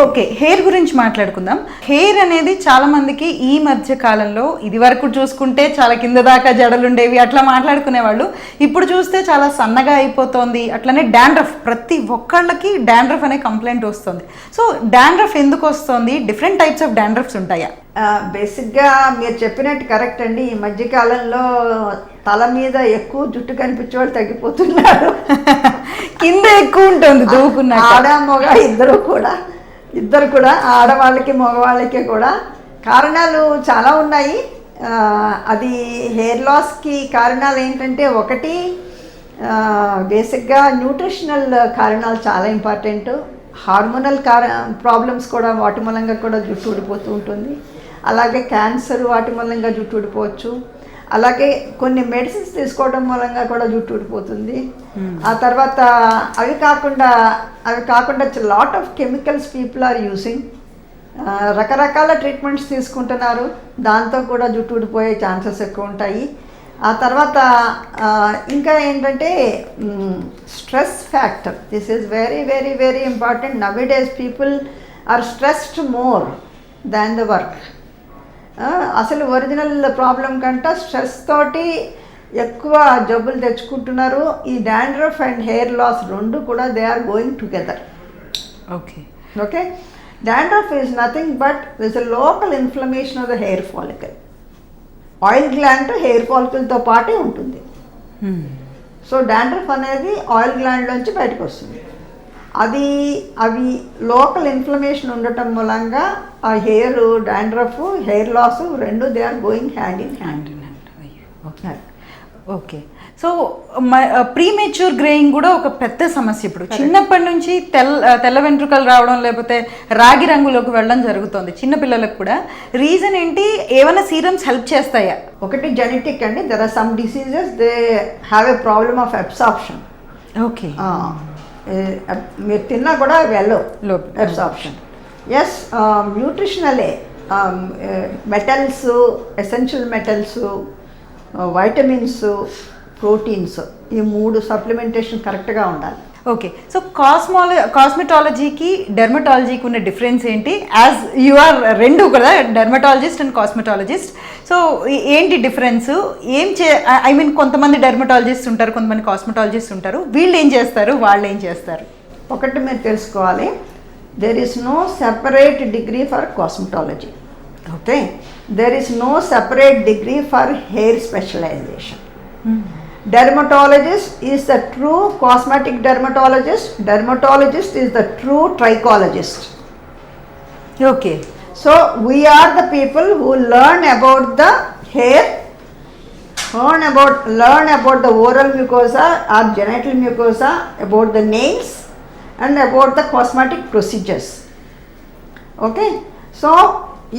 Okay hair గురించి మాట్లాడుకుందాం. హెయిర్ అనేది చాలా మందికి ఈ మధ్య కాలంలో, ఇది వరకు చూసుకుంటే చాలా కింద దాకా జడలుండేవి అట్లా మాట్లాడుకునేవాళ్ళు, ఇప్పుడు చూస్తే చాలా సన్నగా అయిపోతుంది. అట్లనే డాండ్రఫ్, ప్రతి ఒక్కళ్ళకి డాండ్రఫ్ అనే కంప్లైంట్ వస్తుంది. సో డాండ్రఫ్ ఎందుకు వస్తుంది? డిఫరెంట్ టైప్స్ ఆఫ్ డాండ్రఫ్స్ ఉంటాయా? బేసిక్గా మీరు చెప్పినట్టు కరెక్ట్ అండి. ఈ మధ్యకాలంలో తల మీద ఎక్కువ జుట్టు కనిపించే వాళ్ళు తగ్గిపోతున్నారు. కింద ఎక్కువ ఉంటుంది దూకున్న. ఆడ మగ ఇద్దరు కూడా ఆడవాళ్ళకి మగవాళ్ళకి కూడా కారణాలు చాలా ఉన్నాయి. అది హెయిర్ లాస్కి కారణాలు ఏంటంటే, ఒకటి బేసిక్గా న్యూట్రిషనల్ కారణాలు చాలా ఇంపార్టెంట్. హార్మోనల్ ప్రాబ్లమ్స్ కూడా వాటి మూలంగా కూడా జుట్టు ఊడిపోతూ ఉంటుంది. అలాగే క్యాన్సర్ వాటి మూలంగా జుట్టు ఊడిపోవచ్చు. అలాగే కొన్ని మెడిసిన్స్ తీసుకోవడం మూలంగా కూడా జుట్టు ఊడిపోతుంది. ఆ తర్వాత అవి కాకుండా lot of chemicals people are using. రకరకాల ట్రీట్మెంట్స్ తీసుకుంటున్నారు, దాంతో కూడా జుట్టు ఊడిపోయే ఛాన్సెస్ ఎక్కువ ఉంటాయి. ఆ తర్వాత ఇంకా ఏంటంటే stress factor. This is very very very important. Nowadays people are stressed more than the work. అసలు ఒరిజినల్ ప్రాబ్లం కంటే స్ట్రెస్ తోటి ఎక్కువ జబ్బులు తెచ్చుకుంటున్నారు. ఈ డాండ్రఫ్ అండ్ హెయిర్ లాస్ రెండు కూడా they are going together. Okay dandruff is nothing but this a local inflammation of the hair follicle. Oil gland hair ఫాలికల్తో పాటే ఉంటుంది. సో డాండ్రఫ్ అనేది ఆయిల్ గ్లాండ్లోంచి బయటకు వస్తుంది. అవి లోకల్ ఇన్ఫ్లమేషన్ ఉండటం మూలంగా ఆ హెయిర్ డాండ్రఫ్, హెయిర్ లాస్ రెండు they are going hand in hand. Okay so premature greying కూడా ఒక పెద్ద సమస్య. ఇప్పుడు చిన్నప్పటి నుంచి తెల్ల వెంట్రుకలు రావడం, లేకపోతే రాగి రంగులోకి వెళ్ళడం జరుగుతుంది చిన్నపిల్లలకు కూడా. రీజన్ ఏంటి? ఏమైనా సీరమ్స్ హెల్ప్ చేస్తాయా? ఒకటి జెనెటిక్ అండి. There are some diseases they have a problem of absorption. Okay మీరు తిన్నా కూడా వెళ్ళవు అబ్సార్ప్షన్. ఎస్, న్యూట్రిషనలే metals, essential metals, vitamins, proteins, ఈ 3 సప్లిమెంటేషన్ కరెక్ట్గా ఉండాలి. ఓకే సో కాస్మెటాలజీకి డెర్మటాలజీకి ఉన్న డిఫరెన్స్ ఏంటి? యాజ్ యు ఆర్ రెండు కూడా డెర్మటాలజిస్ట్ అండ్ కాస్మెటాలజిస్ట్. సో ఏంటి డిఫరెన్స్? ఐ మీన్ కొంతమంది డెర్మటాలజిస్ట్ ఉంటారు, కొంతమంది కాస్మెటాలజిస్ట్ ఉంటారు. వీళ్ళు ఏం చేస్తారు, వాళ్ళు ఏం చేస్తారు? ఒకటి మీరు తెలుసుకోవాలి, there is no separate degree for cosmetology. Okay, there is no separate degree for hair specialization. Dermatologist is the true cosmetic dermatologist. Dermatologist is the true trichologist. Okay. So we are the people who learn about the hair, learn about the oral mucosa or genital mucosa, about the nails and about the cosmetic procedures. Okay, so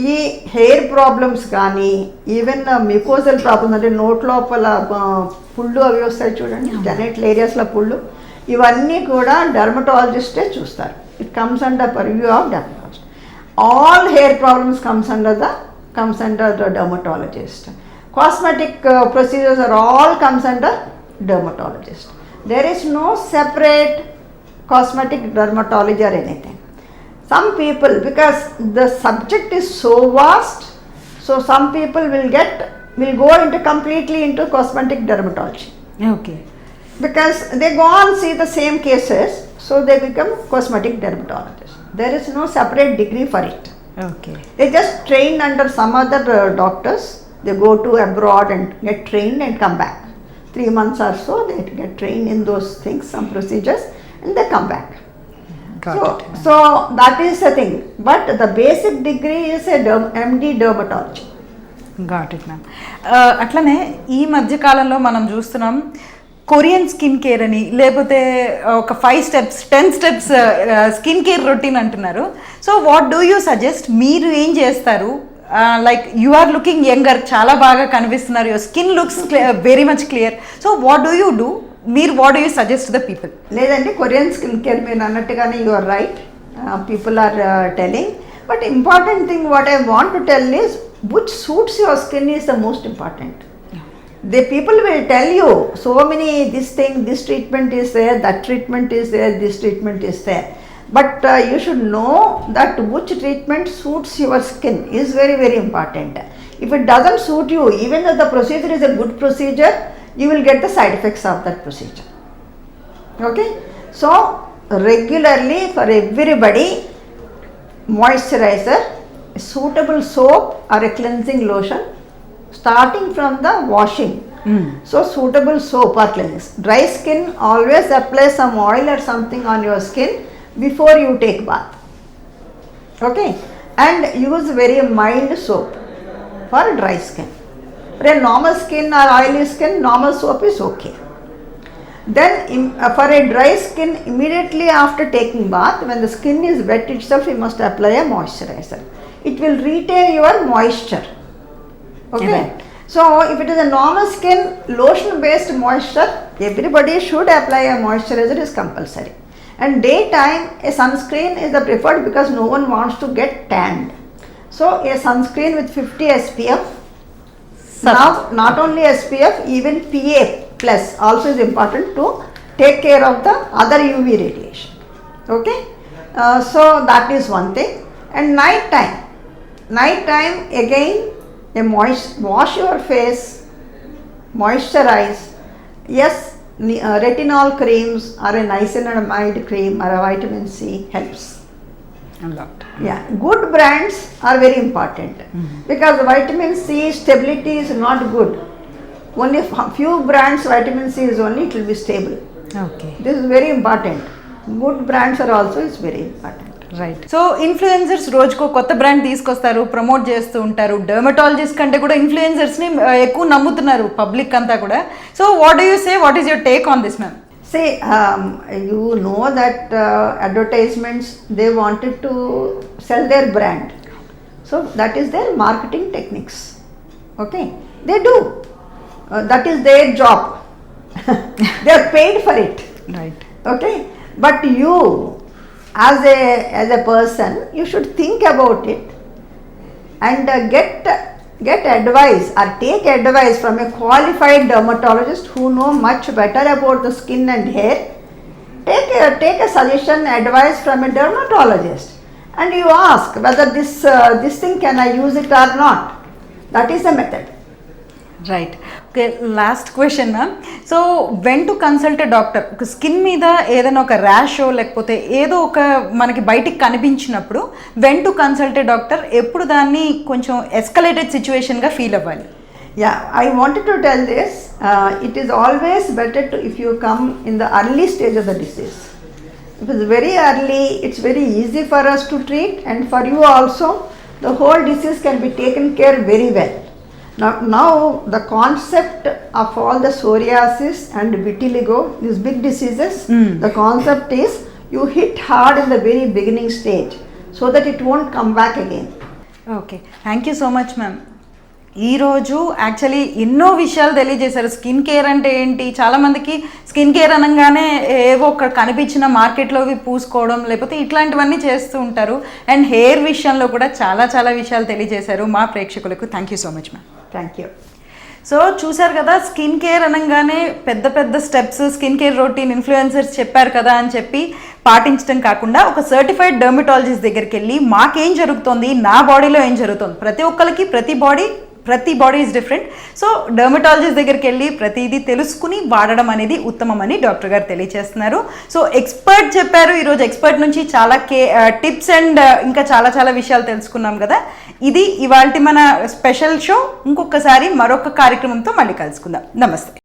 ఈ hair problems కానీ even mucosal problems అంటే note లోపల పుళ్ళు అవి వస్తాయి చూడండి, genital ఏరియాస్లో పుళ్ళు, ఇవన్నీ కూడా డర్మటాలజిస్టే చూస్తారు. It comes under purview of dermatologist. All hair problems comes under the dermatologist. Cosmetic procedures are all comes under dermatologist. There is no separate cosmetic dermatology or anything. Some people, because the subject is so vast, so some people will go into completely into cosmetic dermatology. Okay. Because they go on see the same cases, so they become cosmetic dermatologists. There is no separate degree for it. Okay. They just train under some other doctors. They go to abroad and get trained and come back. 3 months or so, they get trained in those things, some procedures, and they come back. So that is the thing. But the basic degree is a MD dermatology. Got it ma'am. అట్లనే ఈ మధ్య కాలంలో మనం చూస్తున్నాం Korean skin care అని, లేకపోతే ఒక 5 steps 10 steps skin care routine అంటున్నారు. So what do you suggest? మీరు ఏం చేస్తారు? Like you are looking younger, చాలా బాగా కనిపిస్తున్నారు, your skin looks very much clear. So what do you do? మీరు what do you suggest the people? లేదండి, Korean skin care మీరు అన్నట్టుగానే you are right, people are telling. But important thing what I want to tell is which suits your skin is the most important. The people will tell you so many, this thing, this treatment is there, that treatment is there, this treatment is there. But you should know that which treatment suits your skin is very, very important. If it doesn't suit you, even though the procedure is a good procedure, you will get the side effects of that procedure. Okay? So, regularly for everybody, moisturizer, a suitable soap or a cleansing lotion, starting from the washing. So, suitable soap or cleansing. Dry skin, always apply some oil or something on your skin before you take bath. Okay? And use very mild soap for dry skin. For a normal skin or oily skin, normal soap is okay. Then for a dry skin, immediately after taking bath, when the skin is wet itself, you must apply a moisturizer. It will retain your moisture. Okay? Right. So if it is a normal skin, lotion based moisture, everybody should apply a moisturizer, is compulsory. And daytime, a sunscreen is the preferred because no one wants to get tanned. So a sunscreen with 50 SPF. Now not only SPF, even PA plus also is important to take care of the other UV radiation. Okay? So that is one thing. And night time again, wash your face, moisturize. Yes, retinol creams or a niacinamide cream or a vitamin C helps. A lot. Yeah, good brands are very important because vitamin C stability is not good. Only few brands vitamin C is only, it will be stable. Okay. This is very important. Good brands are also is very important. Right. So influencers రోజుకో కొత్త brand తీసుకొస్తారు, promote చేస్తూ ఉంటారు. Dermatologist కంటే కూడా ఇన్ఫ్లుయెన్సర్స్ని ఎక్కువ నమ్ముతున్నారు public అంతా కూడా. So what do you say, what is your take on this ma'am? See, you know that advertisements, they wanted to sell their brand. So that is their marketing techniques. Okay, they do. That is their job. They are paid for it. Right. Okay, but you as a person, you should think about it and get advice or take advice from a qualified dermatologist who know much better about the skin and hair. Take a suggestion, advice from a dermatologist, and you ask whether this thing can I use it or not. That is the method. Right. Okay, last question ma'am. So when to consult a doctor? ఒక skin మీద ఏదైనా ఒక ర్యాషో లేకపోతే ఏదో ఒక మనకి బయటికి కనిపించినప్పుడు when to consult a doctor, ఎప్పుడు దాన్ని కొంచెం ఎస్కలేటెడ్ సిచ్యువేషన్గా ఫీల్ అవ్వాలి? Yeah, I wanted to tell this. It is always better to, if you come in the early stage of the disease. If it's very early, it's very easy for us to treat, and for you also the whole disease can be taken care very well. Now the concept of all the psoriasis and vitiligo, these big diseases, the concept is you hit hard in the very beginning stage so that it won't come back again. Okay, thank you so much ma'am. ఈరోజు actually ఎన్నో విషయాలు తెలియజేశారు. Skin care అంటే ఏంటి, చాలామందికి skin care అనగానే ఏవో ఒక కనిపించిన మార్కెట్లోవి పూసుకోవడం లేకపోతే ఇట్లాంటివన్నీ చేస్తూ ఉంటారు. అండ్ హెయిర్ విషయంలో కూడా చాలా చాలా విషయాలు తెలియజేశారు మా ప్రేక్షకులకు. Thank you so much ma'am. Thank you. So చూసారు కదా, స్కిన్ కేర్ అనగానే పెద్ద పెద్ద steps, skin care routine influencers చెప్పారు కదా అని చెప్పి పాటించడం కాకుండా ఒక సర్టిఫైడ్ డర్మటాలజిస్ట్ దగ్గరికి వెళ్ళి మాకేం జరుగుతుంది, నా బాడీలో ఏం జరుగుతుంది, ప్రతి ఒక్కరికి ప్రతి body is different. So dermatologist దగ్గరికి వెళ్ళి ప్రతిదీ తెలుసుకుని వాడడం అనేది ఉత్తమం అని డాక్టర్ గారు తెలియజేస్తున్నారు. సో ఎక్స్పర్ట్ చెప్పారు. ఈరోజు ఎక్స్పర్ట్ నుంచి చాలా టిప్స్ అండ్ ఇంకా చాలా చాలా విషయాలు తెలుసుకున్నాం కదా. ఇది ఇవాల్టి మన స్పెషల్ షో. ఇంకొకసారి మరొక కార్యక్రమంతో మళ్ళీ కలుసుకుందాం. నమస్తే.